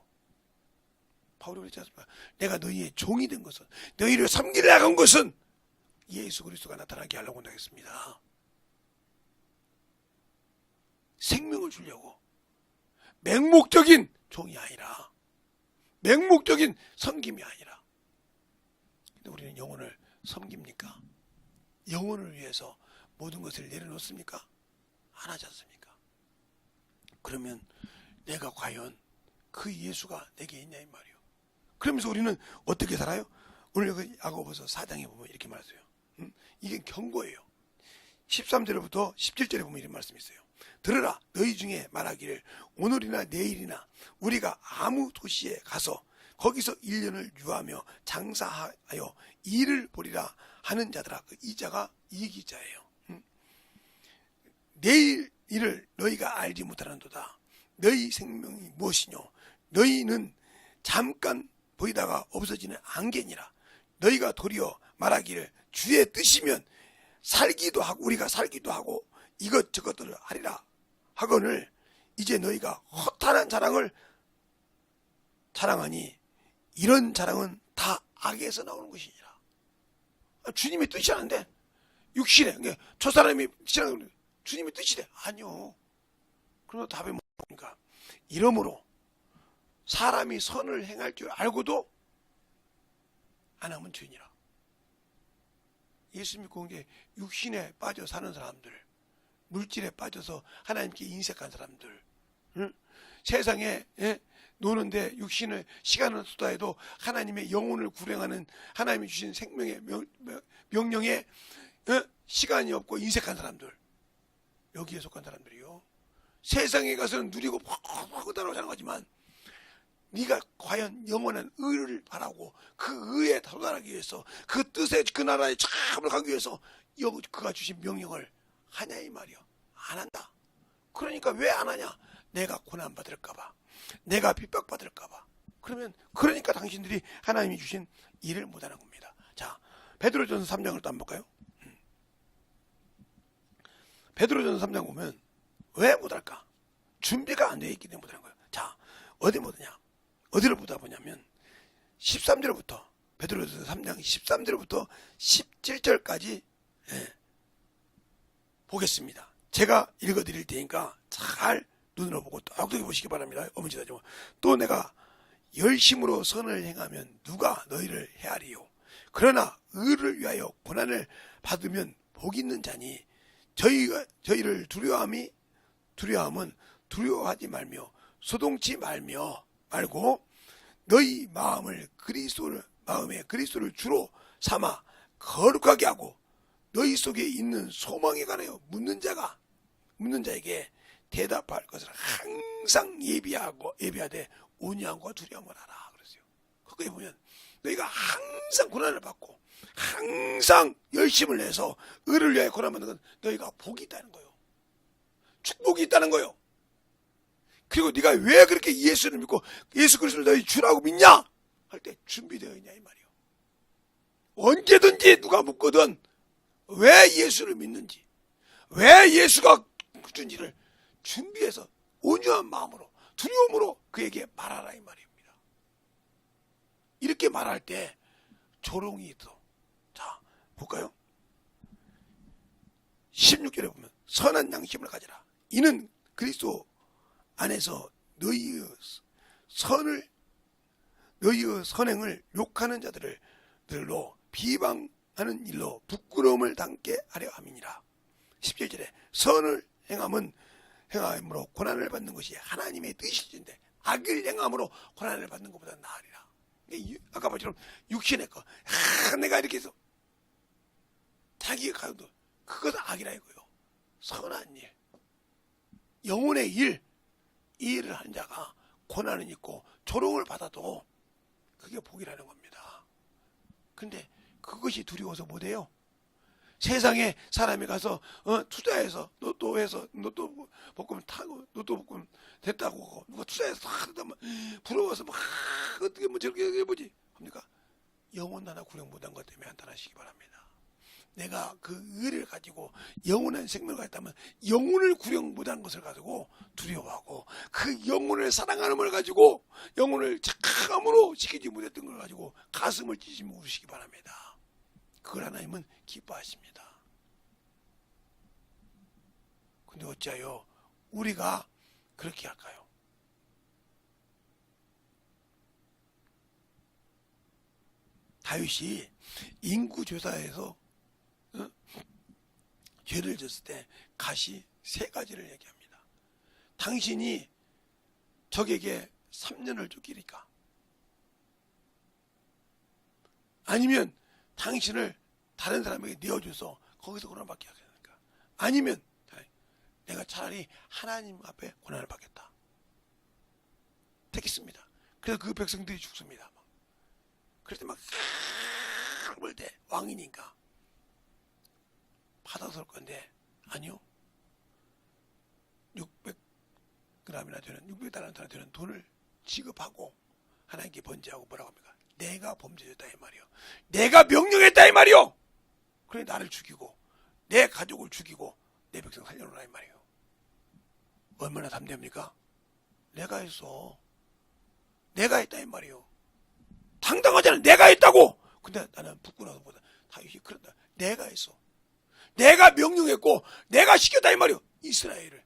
바울이 그랬지 않습니까? 내가 너희의 종이 된 것은 너희를 섬기려 나간 것은 예수 그리스도가 나타나게 하려고 한다고 했습니다. 생명을 주려고 맹목적인 종이 아니라 맹목적인 섬김이 아니라. 근데 우리는 영혼을 섬깁니까? 영혼을 위해서 모든 것을 내려놓습니까? 안 하지 않습니까? 그러면 내가 과연 그 예수가 내게 있냐 이 말이에요. 그러면서 우리는 어떻게 살아요? 오늘 그 야고보서 4장에 보면 이렇게 말했어요. 이게 경고예요. 13절부터 17절에 보면 이런 말씀이 있어요. 들으라 너희 중에 말하기를 오늘이나 내일이나 우리가 아무 도시에 가서 거기서 1년을 유하며 장사하여 일을 보리라 하는 자들아. 이 자가 이 기자예요. 내일 일을 너희가 알지 못하는도다. 너희 생명이 무엇이뇨? 너희는 잠깐 보이다가 없어지는 안개니라. 너희가 도리어 말하기를 주의 뜻이면 살기도 하고 우리가 살기도 하고 이것저것들을 하리라 하거늘 이제 너희가 허탄한 자랑을 자랑하니 이런 자랑은 다 악에서 나오는 것이니라. 주님의 뜻이 아닌데 육신에 저 사람이 주님의 뜻이래. 아니요. 그러면 답이 뭡니까? 이러므로 사람이 선을 행할 줄 알고도 안 하면 죄니라. 예수 믿고 이제 육신에 빠져 사는 사람들, 물질에 빠져서 하나님께 인색한 사람들, 세상에 노는데 육신을 시간을 쏟아해도 하나님의 영혼을 구령하는 하나님이 주신 생명의 명령에 시간이 없고 인색한 사람들, 여기에 속한 사람들이요. 세상에 가서는 누리고 퍽퍽하다고 생각하지만 네가 과연 영원한 의를 바라고 그 의에 도달하기 위해서 그 뜻에 그 나라에 참을 가기 위해서 그가 주신 명령을 하냐 이 말이요. 안 한다. 그러니까 왜 안 하냐? 내가 고난받을까봐, 내가 핍박받을까봐. 그러니까 당신들이 하나님이 주신 일을 못하는 겁니다. 자, 베드로전서 3장을 또 한번 볼까요? 베드로전서 3장 보면 왜 못할까? 준비가 안 되어 있기 때문에 못하는 거예요. 자, 어디 못하냐? 어디를 보다 보냐면 13절부터 베드로전서 3장 13절부터 17절까지 보겠습니다. 제가 읽어드릴 테니까 잘 눈으로 보고 똑똑히 보시기 바랍니다. 어머니다죠. 또 내가 열심으로 선을 행하면 누가 너희를 헤아리요? 그러나 의를 위하여 고난을 받으면 복 있는 자니 저희를 두려워함은 두려워하지 말며 소동치 말고 너희 마음에 그리스도를 주로 삼아 거룩하게 하고 너희 속에 있는 소망에 관하여 묻는 자에게 대답할 것을 항상 예비하되 온유함과 두려움을 하라 그랬어요. 거기에 보면 너희가 항상 고난을 받고 항상 열심을 내서 의를 위하여 고난 받는 건 너희가 복이 있다는 거예요. 축복이 있다는 거예요. 그리고 네가 왜 그렇게 예수를 믿고 예수 그리스도를 너희 주라고 믿냐 할 때 준비되어 있냐 이 말이에요. 언제든지 누가 묻거든 왜 예수를 믿는지, 왜 예수가 준 일을 준비해서 온유한 마음으로 두려움으로 그에게 말하라 이 말입니다. 이렇게 말할 때 조롱이 있어. 자 볼까요? 16절에 보면 선한 양심을 가지라. 이는 그리스도 안에서 너희의 선행을 욕하는 자들로 비방하는 일로 부끄러움을 당게 하려 함이니라. 17절에 선을 행함으로 고난을 받는 것이 하나님의 뜻이신데 악을 행함으로 고난을 받는 것보다 나으리라. 아까 말처럼 육신의 거 내가 이렇게 해서 자기가 가도 그것은 악이라 이거예요. 선한 일, 영혼의 일, 이 일을 한 자가 고난은 있고 조롱을 받아도 그게 복이라는 겁니다. 근데 그것이 두려워서 못해요. 세상에 사람이 가서 투자해서 로또 해서 로또 복권 타고 로또 복권 됐다고 하고 누가 투자해서 하다 막 부러워서 막 어떻게 뭐 저렇게 해보지 합니까? 영혼 하나 구령 못한 것 때문에 한탄하시기 바랍니다. 내가 그 의를 가지고 영원한 생명을 가졌다면 영혼을 구령 못한 것을 가지고 두려워하고 그 영혼을 사랑하는 걸 가지고 영혼을 착함으로 지키지 못했던 걸 가지고 가슴을 찢으며 우시기 바랍니다. 그걸 하나님은 기뻐하십니다. 근데 어찌하여 우리가 그렇게 할까요? 다윗이 인구조사에서 죄를 졌을 때 가시 3가지를 얘기합니다. 당신이 적에게 3년을 쫓기니까, 아니면 당신을 다른 사람에게 내어줘서 거기서 고난을 받게 하겠습니까? 아니면 내가 차라리 하나님 앞에 고난을 받겠다. 택했습니다. 그래서 그 백성들이 죽습니다. 그럴 때 막 볼 때 왕이니까 받아서 올 건데 아니요. 600g이나 되는 600달러나 되는 돈을 지급하고 하나님께 번제하고 뭐라고 합니까? 내가 범죄했다 이 말이요. 내가 명령했다 이 말이요. 그래 나를 죽이고 내 가족을 죽이고 내 백성 살려놓으라 이 말이요. 얼마나 담대합니까? 내가 했어. 내가 했다 이 말이요. 당당하잖아. 내가 했다고. 근데 나는 부끄러워보다 다윗이 그런다. 내가 했어. 내가 명령했고 내가 시켰다 이 말이요. 이스라엘을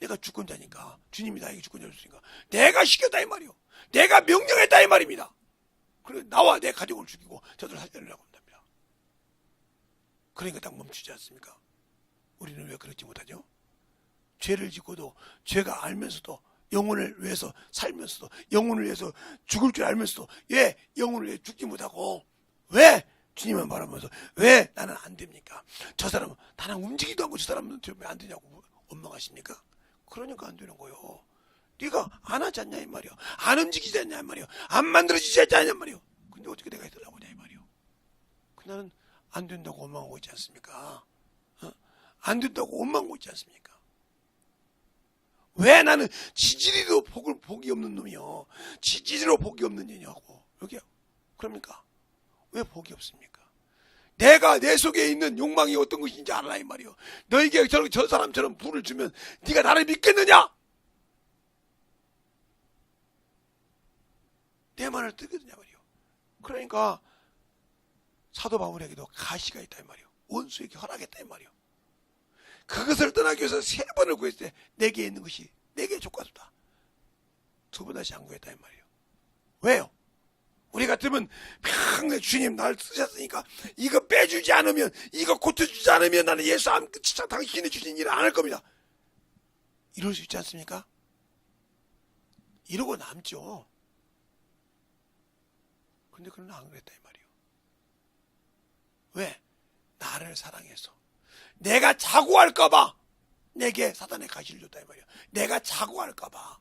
내가 주권자니까 주님이 나에게 주권자를 줬으니까 내가 시켰다 이 말이요. 내가 명령했다 이 말입니다. 그래 나와 내 가족을 죽이고 저들 살려내라고 한답니다. 그러니까 딱 멈추지 않습니까? 우리는 왜 그렇지 못하죠? 죄를 짓고도 죄가 알면서도 영혼을 위해서 살면서도 영혼을 위해서 죽을 줄 알면서도 왜 영혼을 위해 죽지 못하고 왜 주님만 바라면서 왜 나는 안 됩니까? 저 사람은 나랑 움직이도 않고 저 사람은 왜 안 되냐고 원망하십니까? 그러니까 안 되는 거예요. 네가 안 하지 않냐 이 말이요. 안 움직이지 않냐 이 말이요. 안 만들어지지 않냐 이 말이요. 근데 어떻게 내가 해달라고 하냐 이 말이요. 나는 안 된다고 원망하고 있지 않습니까? 안 된다고 원망하고 있지 않습니까? 왜 나는 지지리로 복이 없는 놈이요. 지지리로 복이 없는 년이하고 여기요. 그럽니까? 왜 복이 없습니까? 내가 내 속에 있는 욕망이 어떤 것인지 알아 이 말이요. 너에게 저 사람처럼 부를 주면 네가 나를 믿겠느냐? 내 말을 듣겠느냐 말이요. 그러니까 사도 바울에게도 가시가 있다 이 말이요. 원수에게 허락했다 이 말이요. 그것을 떠나기 위해서 3번을 구했을 때 내게 있는 것이 내게 족같다. 2번 다시 안 구했다 이 말이에요. 왜요? 우리 같으면 평생 주님 날 쓰셨으니까 이거 빼주지 않으면 이거 고쳐주지 않으면 나는 예수 안 당신이 주신 일을 안 할 겁니다. 이럴 수 있지 않습니까? 이러고 남죠. 근데 그는 안 그랬다 이 말이에요. 왜? 나를 사랑해서 내가 자고 할까봐 내게 사단의 가시를 줬다 이 말이야. 내가 자고할까봐.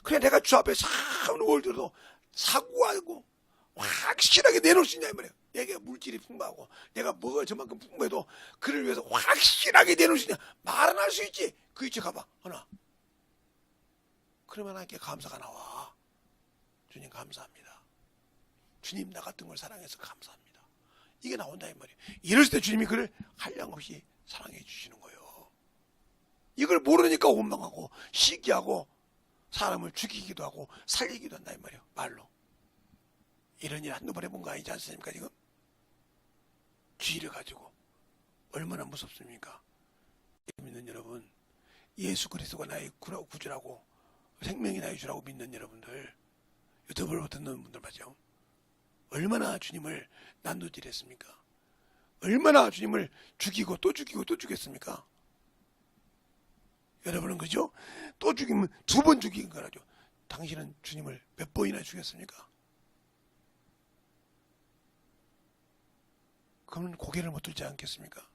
그래 내가 주 앞에 싹 누워들어도 사고하고 확실하게 내놓을 수 있냐 이 말이야. 내게 물질이 풍부하고 내가 뭐가 저만큼 풍부해도 그를 위해서 확실하게 내놓을 수 있냐. 말은 할 수 있지. 그 위치 가봐 하나. 그러면 하나님께 감사가 나와. 주님 감사합니다. 주님 나 같은 걸 사랑해서 감사합니다. 이게 나온다 이 말이에요. 이럴 때 주님이 그를 한량없이 사랑해 주시는 거예요. 이걸 모르니까 원망하고 시기하고 사람을 죽이기도 하고 살리기도 한다 이 말이에요. 말로. 이런 일 한두 번 해본 거 아니지 않습니까 지금? 주의를 가지고 얼마나 무섭습니까? 믿는 여러분, 예수 그리스도가 나의 구주라고 생명이 나의 주라고 믿는 여러분들, 유튜브를 듣는 분들 맞죠? 얼마나 주님을 난도질했습니까? 얼마나 주님을 죽이고 또 죽이고 또 죽였습니까? 여러분은 그죠? 또 죽이면 2번 죽인 거라죠. 당신은 주님을 몇 번이나 죽였습니까? 그러면 고개를 못 들지 않겠습니까?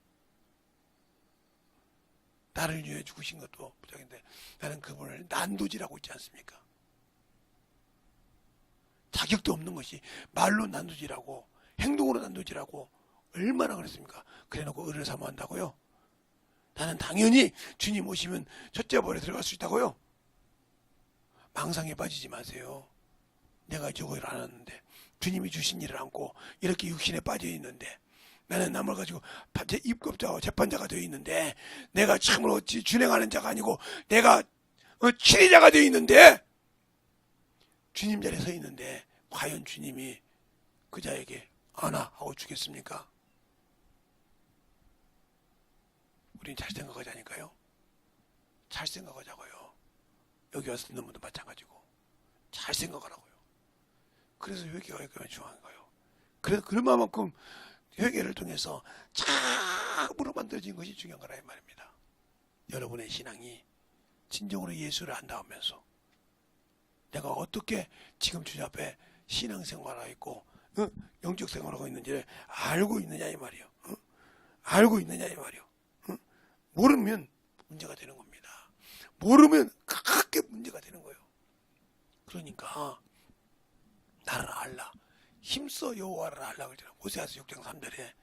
나를 위해 죽으신 것도 부작인데 나는 그분을 난도질하고 있지 않습니까? 자격도 없는 것이 말로 난도질하고 행동으로 난도질하고 얼마나 그랬습니까? 그래놓고 의를 사모한다고요? 나는 당연히 주님 오시면 첫째 벌에 들어갈 수 있다고요? 망상에 빠지지 마세요. 내가 저거를 안 하는데 주님이 주신 일을 안고 이렇게 육신에 빠져 있는데 나는 남을 가지고 입법자와 재판자가 되어 있는데 내가 참으로 준행하는 자가 아니고 내가 치리자가 되어 있는데 주님 자리에 서 있는데 과연 주님이 그 자에게 안아 하고 주겠습니까? 우린 잘 생각하자니까요. 잘 생각하자고요. 여기 와서 듣는 분도 마찬가지고 잘 생각하라고요. 그래서 회개가 이렇게 중요한 거예요. 그래서 그만큼 회개를 통해서 참으로 만들어진 것이 중요한 거라 이 말입니다. 여러분의 신앙이 진정으로 예수를 안다하면서 내가 어떻게 지금 주님 앞에 신앙생활하고 있고 영적 생활하고 있는지를 알고 있느냐 이 말이요. 알고 있느냐 이 말이요. 모르면 문제가 되는 겁니다. 모르면 크게 문제가 되는 거예요. 그러니까 나를 알라. 힘써 여호와를 알라 그러잖아. 호세아서 6장 3절에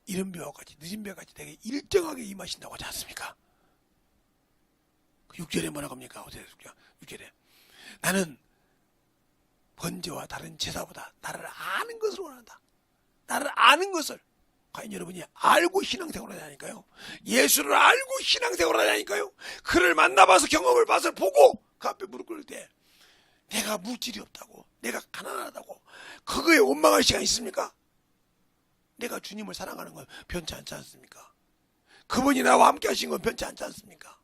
이른 비와 같이 늦은 비와 같이 되게 일정하게 임하신다고 하지 않습니까? 6절에 뭐라고 합니까? 호세아서 6절에 나는 번제와 다른 제사보다 나를 아는 것을 원한다. 나를 아는 것을. 과연 여러분이 알고 신앙생활을 하냐니까요. 예수를 알고 신앙생활을 하냐니까요. 그를 만나봐서 경험을 봐서 보고 그 앞에 무릎 꿇을 때 내가 물질이 없다고, 내가 가난하다고 그거에 원망할 시간 있습니까? 내가 주님을 사랑하는 건 변치 않지 않습니까? 그분이 나와 함께 하신 건 변치 않지 않습니까?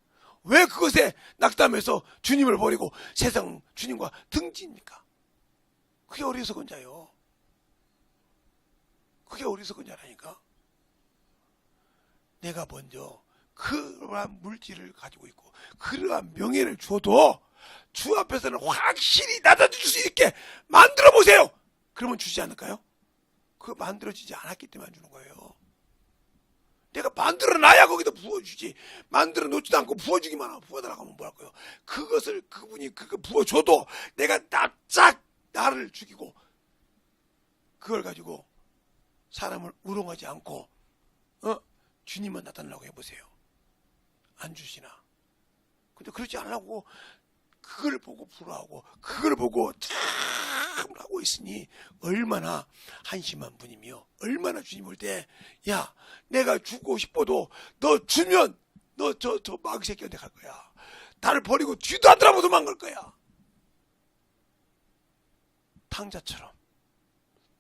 왜 그것에 낙담해서 주님을 버리고 세상 주님과 등지입니까? 그게 어리석은 자요. 그게 어리석은 자라니까. 내가 먼저 그러한 물질을 가지고 있고 그러한 명예를 줘도 주 앞에서는 확실히 낮아질 수 있게 만들어 보세요. 그러면 주지 않을까요? 그거 만들어지지 않았기 때문에 안 주는 거예요. 내가 만들어 놔야 거기다 부어주지. 만들어 놓지도 않고 부어주기만 하고 부어달라고 하면 뭐 할 거예요. 그것을 그분이 그거 부어줘도 내가 납작 나를 죽이고 그걸 가지고 사람을 우롱하지 않고 주님만 나타나려고 해보세요. 안 주시나. 근데 그러지 않으려고 그걸 보고 불화하고 그걸 보고 참 하고 있으니 얼마나 한심한 분이며 얼마나 주님 볼 때 야 내가 죽고 싶어도 너 주면 너 저 마귀 새끼한테 갈 거야. 나를 버리고 뒤도 안 돌아보고 도망갈 거야. 탕자처럼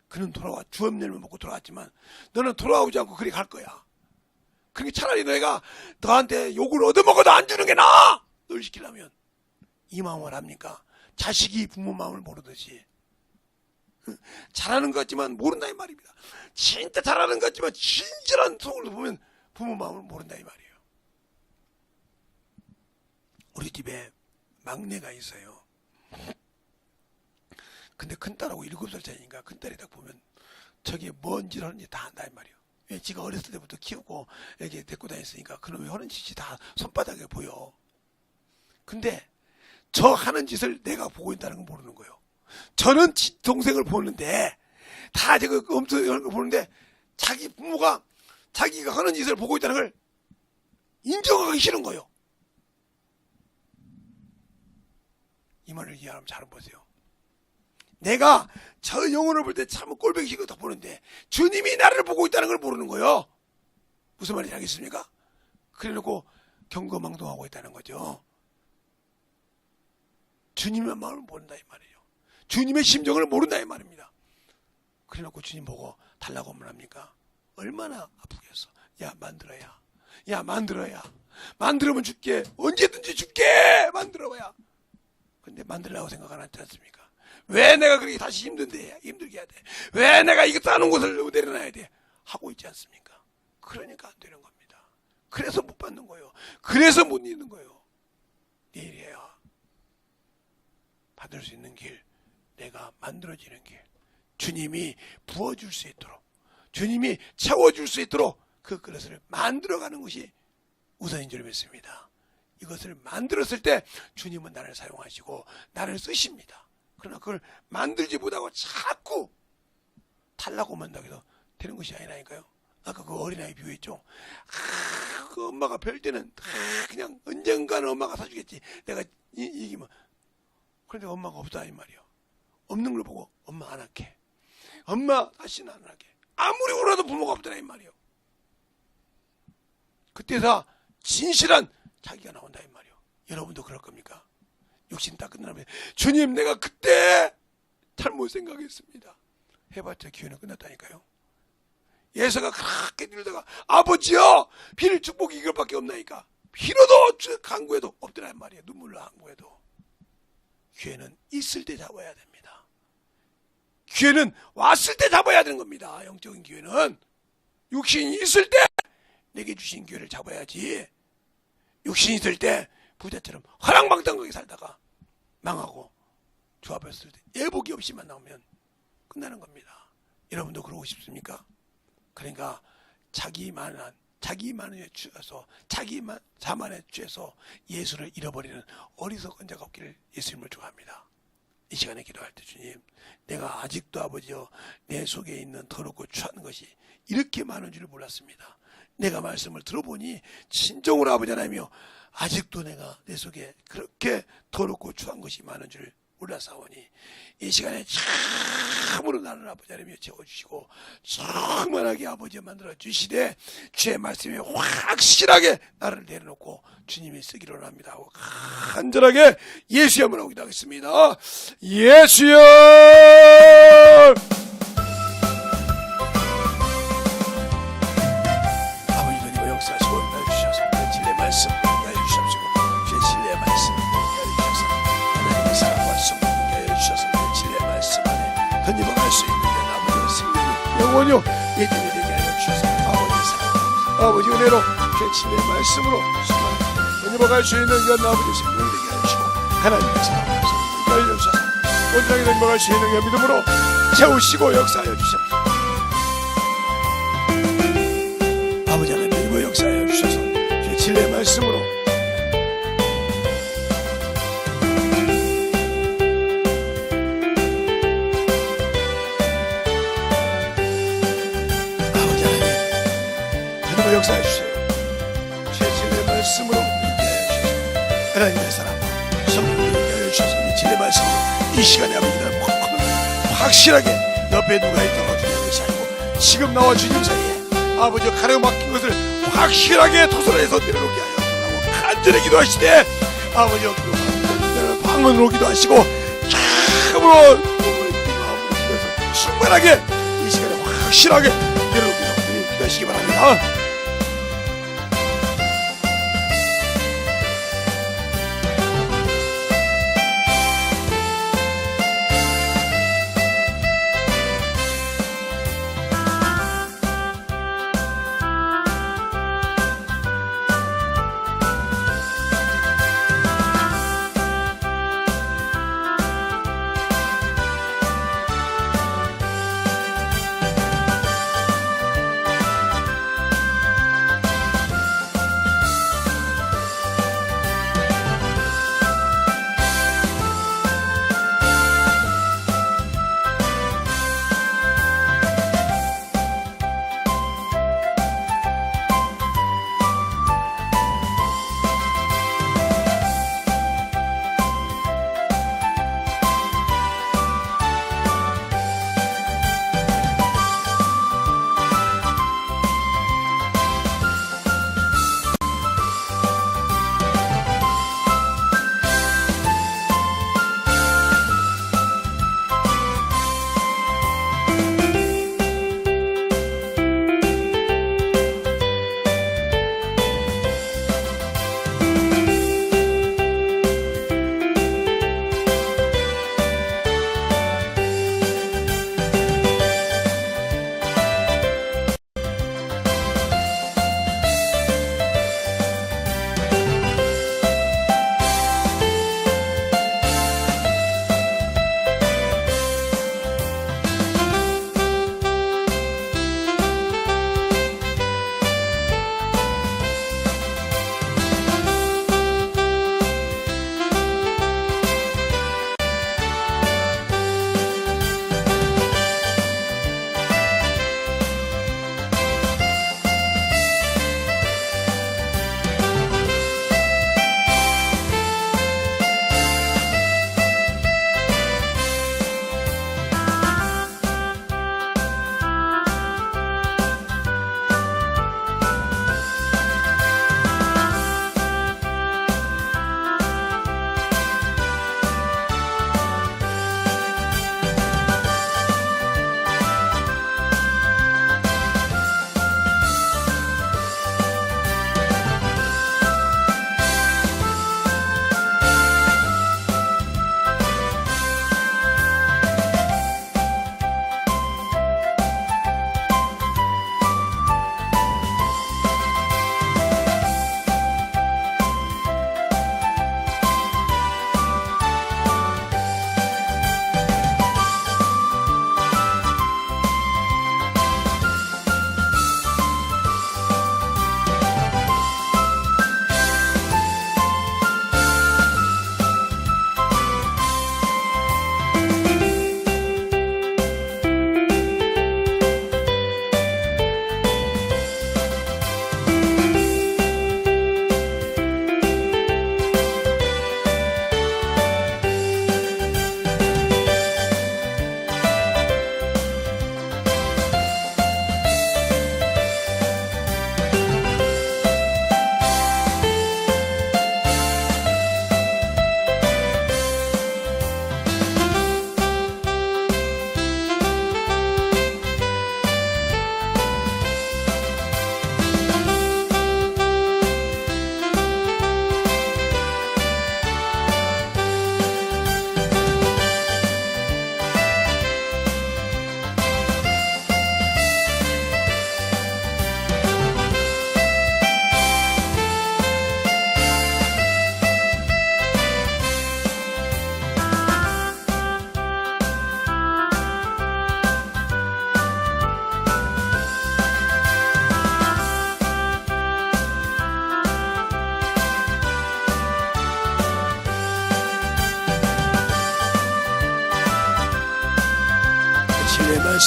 그는 돌아와 주업 열매 먹고 돌아왔지만 너는 돌아오지 않고 그리 갈 거야. 그러니까 차라리 너희가 너한테 욕을 얻어먹어도 안 주는 게 나아. 널 시키려면 이 마음을 합니까? 자식이 부모 마음을 모르듯이 잘하는 것 같지만 모른다 이 말입니다. 진짜 잘하는 것 같지만 진실한 속으로 보면 부모 마음을 모른다 이 말이에요. 우리 집에 막내가 있어요. 근데 큰딸하고 7살 차이니까 큰딸이 딱 보면 저게 뭔 짓을 하는지 다 안다 이 말이에요. 지가 어렸을 때부터 키우고 이렇게 데리고 다녔으니까 그놈이 하는 짓이 다 손바닥에 보여. 근데 저 하는 짓을 내가 보고 있다는 걸 모르는 거예요. 저는 동생을 보는데 다 제가 엄청 하는 걸 보는데 자기 부모가 자기가 하는 짓을 보고 있다는 걸 인정하기 싫은 거예요. 이 말을 이해하면 잘 보세요. 내가 저 영혼을 볼 때 참 꼴보기 싫고 더 보는데 주님이 나를 보고 있다는 걸 모르는 거예요. 무슨 말인지 알겠습니까? 그래놓고 경거망동하고 있다는 거죠. 주님의 마음을 모른다 이 말이에요. 주님의 심정을 모른다 이 말입니다. 그래놓고 주님 보고 달라고 하면 합니까? 얼마나 아프겠어. 야 만들어야. 야 만들어야. 만들면 줄게. 언제든지 줄게. 만들어봐야. 근데 만들라고 생각 안 하지 않습니까? 왜 내가 그렇게 다시 힘들게 해야 돼? 왜 내가 이거 따는 곳을 내려놔야 돼? 하고 있지 않습니까? 그러니까 안 되는 겁니다. 그래서 못 받는 거예요. 그래서 못 있는 거예요. 내일이에요. 받을 수 있는 길, 내가 만들어지는 길, 주님이 부어줄 수 있도록, 주님이 채워줄 수 있도록 그 그릇을 만들어가는 것이 우선인 줄 믿습니다. 이것을 만들었을 때 주님은 나를 사용하시고 나를 쓰십니다. 그러나 그걸 만들지 못하고 자꾸 달라고 만다고 해서 되는 것이 아니라니까요. 아까 그 어린아이 비유했죠. 그 엄마가 별 때는 그냥 언젠가는 엄마가 사주겠지. 내가 이기면. 그런데 엄마가 없다 이 말이요. 없는 걸 보고 엄마 안 할게. 엄마 다시는 안 할게. 아무리 울어도 부모가 없더라 이 말이요. 그때서 진실한 자기가 나온다 이 말이요. 여러분도 그럴 겁니까? 육신 다 끝나면 주님 내가 그때 잘못 생각했습니다. 해봤자 기회는 끝났다니까요. 예수가 그렇게 빌다가 아버지여 빌 축복이 이것밖에 없나니까 빌어도 간구해도 없더란 말이에요. 눈물로 간구해도. 기회는 있을 때 잡아야 됩니다. 기회는 왔을 때 잡아야 되는 겁니다. 영적인 기회는 육신이 있을 때 내게 주신 기회를 잡아야지. 육신이 있을 때 부자처럼 화랑방탕하게 살다가 망하고 주 앞에 있을 때 예복이 없이만 나오면 끝나는 겁니다. 여러분도 그러고 싶습니까? 그러니까 자기만에 취해서 자만에 취해서 예수를 잃어버리는 어리석은 자가 없기를 예수님을 축원합니다. 이 시간에 기도할 때 주님 내가 아직도 아버지여 내 속에 있는 더럽고 추한 것이 이렇게 많은 줄 몰랐습니다. 내가 말씀을 들어보니 진정으로 아버지 하나님이여 아직도 내가 내 속에 그렇게 더럽고 추한 것이 많은 줄 몰랐사오니 이 시간에 참으로 나를 아버지 하나님이여 채워주시고 충만하게 아버지 만들어 주시되 주의 말씀에 확실하게 나를 내려놓고 주님이 쓰기로 합니다 하고 간절하게 예수의 이름으로 기도하겠습니다. 예수여 아버지 주님 역사하시고 인도해주셔서 진리의 말씀 인도해주시옵시고 주의 진리의 말씀 인도해주셔서 하나님의 사랑과 성령 인도해주셔서 진리의 말씀 안에 던져갈 수 있는 게 아버지의 생명이 영원히요 예전에 되게 하여 주셔서 아버지의 사랑 아버지 은혜로 주의 진리의 말씀으로 던져갈 수 있는 건 아버지의 생명이 되게 하여 주시고 하나님의 사랑과 성령 인도해주셔서 온전하게 던져갈 수 있는 게 믿음으로 채우시고 역사하여 주시옵소서. 아버지 하나님 역사하여 주셔서 주의 진리의 말씀으로 아버지 하나님 역사해 주세요. 주의 진리의 말씀으로 하나님의 사랑과 성령을 인도하여 주셔서 이 진리의 말씀으로 이 시간에 아버지는 확실하게 옆에 누가 있다고 주님을 살고 지금 나와 주님 사이에 아버지 가려막힌 것을 확실하게 토설해서 내려놓게 하여 달라고 간절히 기도하시되 아버지 방언으로 기도하시고 참으로 마음으로 기도해서 충만하게 이 시간에 확실하게 내려놓게 하여 기도하시기 바랍니다.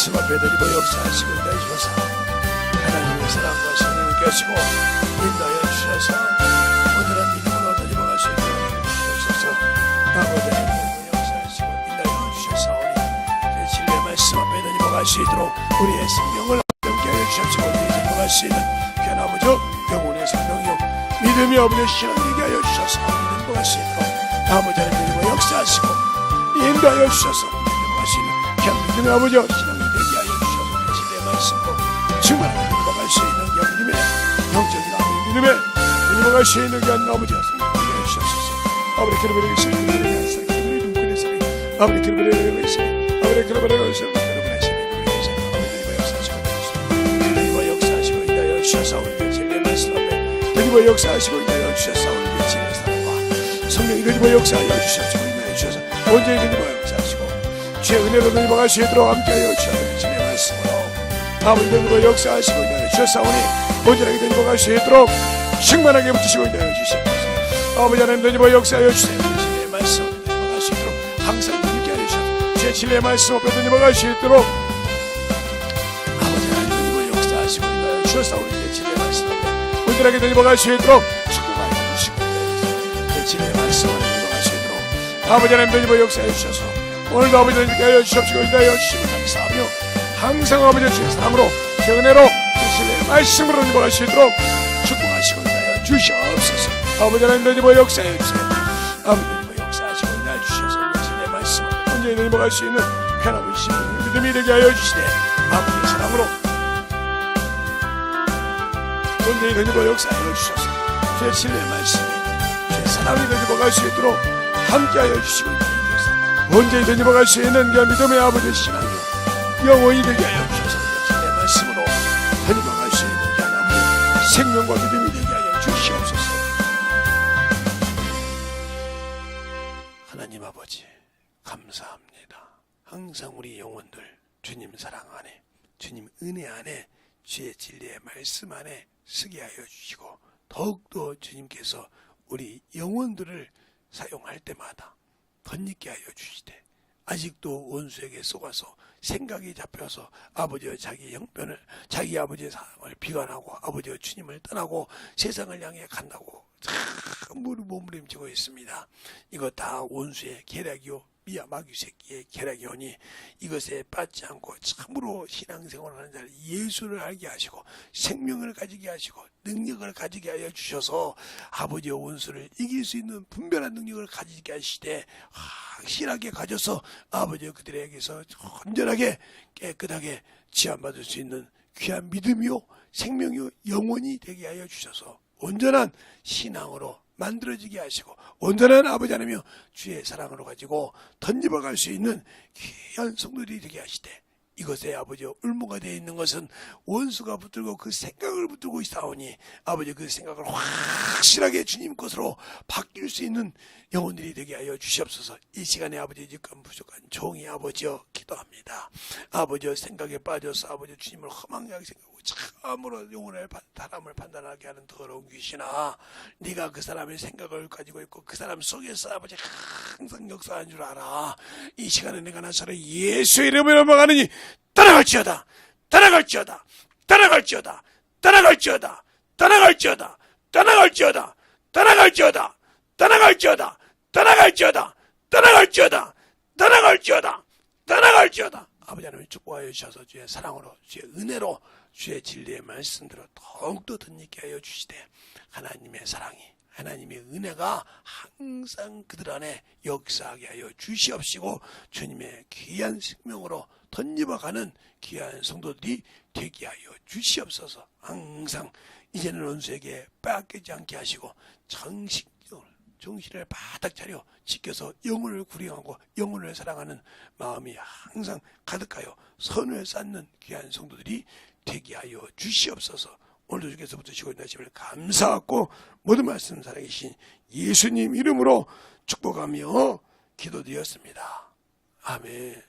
말씀 앞에 드리고 역사하시고 인도해 주셔서 하나님의 사랑과 성령을 계시고 인도하여 주셔서 오늘은 믿음으로 드리고갈 수 있도록 주셔서 아버지 하나님 역사하시고 인도하여 주셔서 우리 진리의 말씀 앞에 드리고갈 수 있도록 우리의 생명을 함께 하여 주셔서 우리의 드리고갈 수 있는 귀한 아버지 영혼의 생명이요 믿음이 아버지 신앙 되게 하여 주셔서 드리고갈 수 있도록 아버지 하나님 역사하시고 인도하여 주셔서 드리고갈 수 있는 귀한 믿음의 아버지 신앙이 되게 하여 주셔서 진리의 말씀으로 충만하게 드리고갈 수 있는 영님의 영적인 아버지 믿음에 드리고갈 수 있는 귀한 아버지 성령을 하여 주셔서 아버지 그리브레 계시니 그리브레 계시니 그리브레 계시니 아버지 그리브레 계시니 아버지 그리브레 계시니 그리브레 계시니 아버지 역사하시고 드리고 역사하시고 인도하여 주셔서 우리의 진리의 말씀 앞에 드리고 역사하시고 인도하여 주셔서 우리의 진리의 사랑과 성령이 드리고 역사하여 주셔서 인도하여 주셔서 온전히 드리고 역사하시고 주의 은혜로 드리고갈 수 있도록 함께하여 주셔서 진리의 말씀으로 아버지 드리고 역사하시고 인도하여 주셔서오니 온전하게 드리고갈 수 있도록 충만하게 붙이시고 인도하여 주셔서 아버지 하나님 드리고 역사하여 주세요. 진리의 말씀으로 드리고갈 수 있도록 항상 함께하여 주셔서 주의 진리의 말씀 앞에 드리고갈 수 있도록 아버지 하나님 드리고 역사하시고 인도하여 주셔서오니 진리의 말씀 앞에 온전하게 드리고갈 수 있도록 축복하여 주시고 내 진리의 말씀 앞에 드리고갈 수 있도록 아버지 하나님 드리고 역사하여 주셔서 오늘도 아버지 하나님께 하여 주시옵시고 인도하여 주시면 감사하며 항상 아버지 주의 사랑으로 주의 은혜로 주의 말씀으로 드리고갈 수 있도록 축복하시고 인도하여 주시옵소서. 아버지 하나님 드리고 역사하여 주세요. 아버지 드리고 역사하시고 인도하여 주셔서 주의 말씀을 온전히 드리고갈 수 있는 편하고 신의 믿음이 되게 하여 주시되 아버지의 사랑으로 온전히 드리고 역사하여 주셔서 주의 진리의 말씀이 주의 사랑이 드리고갈 수 있도록 함께하여 주시고 온전히 되짚어갈 수 있는 그 믿음의 아버지의 신앙이요 영원히 되게 하여 주셔서 내 말씀으로 되짚어갈 수 있는 그 아버지의 생명과 믿음이 되게 하여 주시옵소서. 하나님 아버지 감사합니다. 항상 우리 영혼들 주님 사랑 안에 주님 은혜 안에 주의 진리의 말씀 안에 쓰게 하여 주시고 더욱더 주님께서 우리 영혼들을 사용할 때마다 덧입게 하여 주시되 아직도 원수에게 속아서 생각이 잡혀서 아버지와 자기 형편을 자기 아버지의 사랑을 비관하고 아버지와 주님을 떠나고 세상을 향해 간다고 참으로 몸부림치고 있습니다. 이거 다 원수의 계략이요 마귀 새끼의 계략이오니 이것에 빠지지 않고 참으로 신앙생활을 하는 자를 예수를 알게 하시고 생명을 가지게 하시고 능력을 가지게 하여 주셔서 아버지의 원수를 이길 수 있는 분별한 능력을 가지게 하시되 확실하게 가져서 아버지의 그들에게서 온전하게 깨끗하게 치안받을 수 있는 귀한 믿음이요 생명이요 영원히 되게 하여 주셔서 온전한 신앙으로 만들어지게 하시고 온전한 아버지 하나며 주의 사랑으로 가지고 던집어갈 수 있는 귀한 성도들이 되게 하시되 이것에 아버지 울무가 되어 있는 것은 원수가 붙들고 그 생각을 붙들고 있사오니 아버지 그 생각을 확실하게 주님 것으로 바뀔 수 있는 영혼들이 되게 하여 주시옵소서. 이 시간에 아버지 지금 부족한 종이 아버지여 기도합니다. 아버지여 생각에 빠져서 아버지 주님을 허망하게 생각하고 참으로 영혼의 사람을 판단하게 하는 더러운 귀신아, 네가 그 사람의 생각을 가지고 있고 그 사람 속에서 아버지 항상 역사하는 줄 알아. 이 시간에 내가 나서를 예수의 이름으로 막하느니 떠나갈지어다 떠나갈지어다 떠나갈지어다 떠나갈지어다 떠나갈지어다 떠나갈지어다 떠나갈지어다 떠나갈지어다 떠나갈지어다 떠나갈지어다 떠나갈지어다 떠나갈지어다. 아버지 하나님 축복하여 주셔서 주의 사랑으로 주의 은혜로 주의 진리의 말씀대로 더욱더 덧입게 하여 주시되 하나님의 사랑이 하나님의 은혜가 항상 그들 안에 역사하게 하여 주시옵시고 주님의 귀한 생명으로 덧입어가는 귀한 성도들이 되게 하여 주시옵소서. 항상 이제는 원수에게 빼앗기지 않게 하시고 정신을 바닥 차려 지켜서 영혼을 구령하고 영혼을 사랑하는 마음이 항상 가득하여 선을 쌓는 귀한 성도들이 되게 하여 주시옵소서. 오늘도 주께서 붙으시고 인도하심을 감사하고 모든 말씀 살아계신 예수님 이름으로 축복하며 기도드렸습니다. 아멘.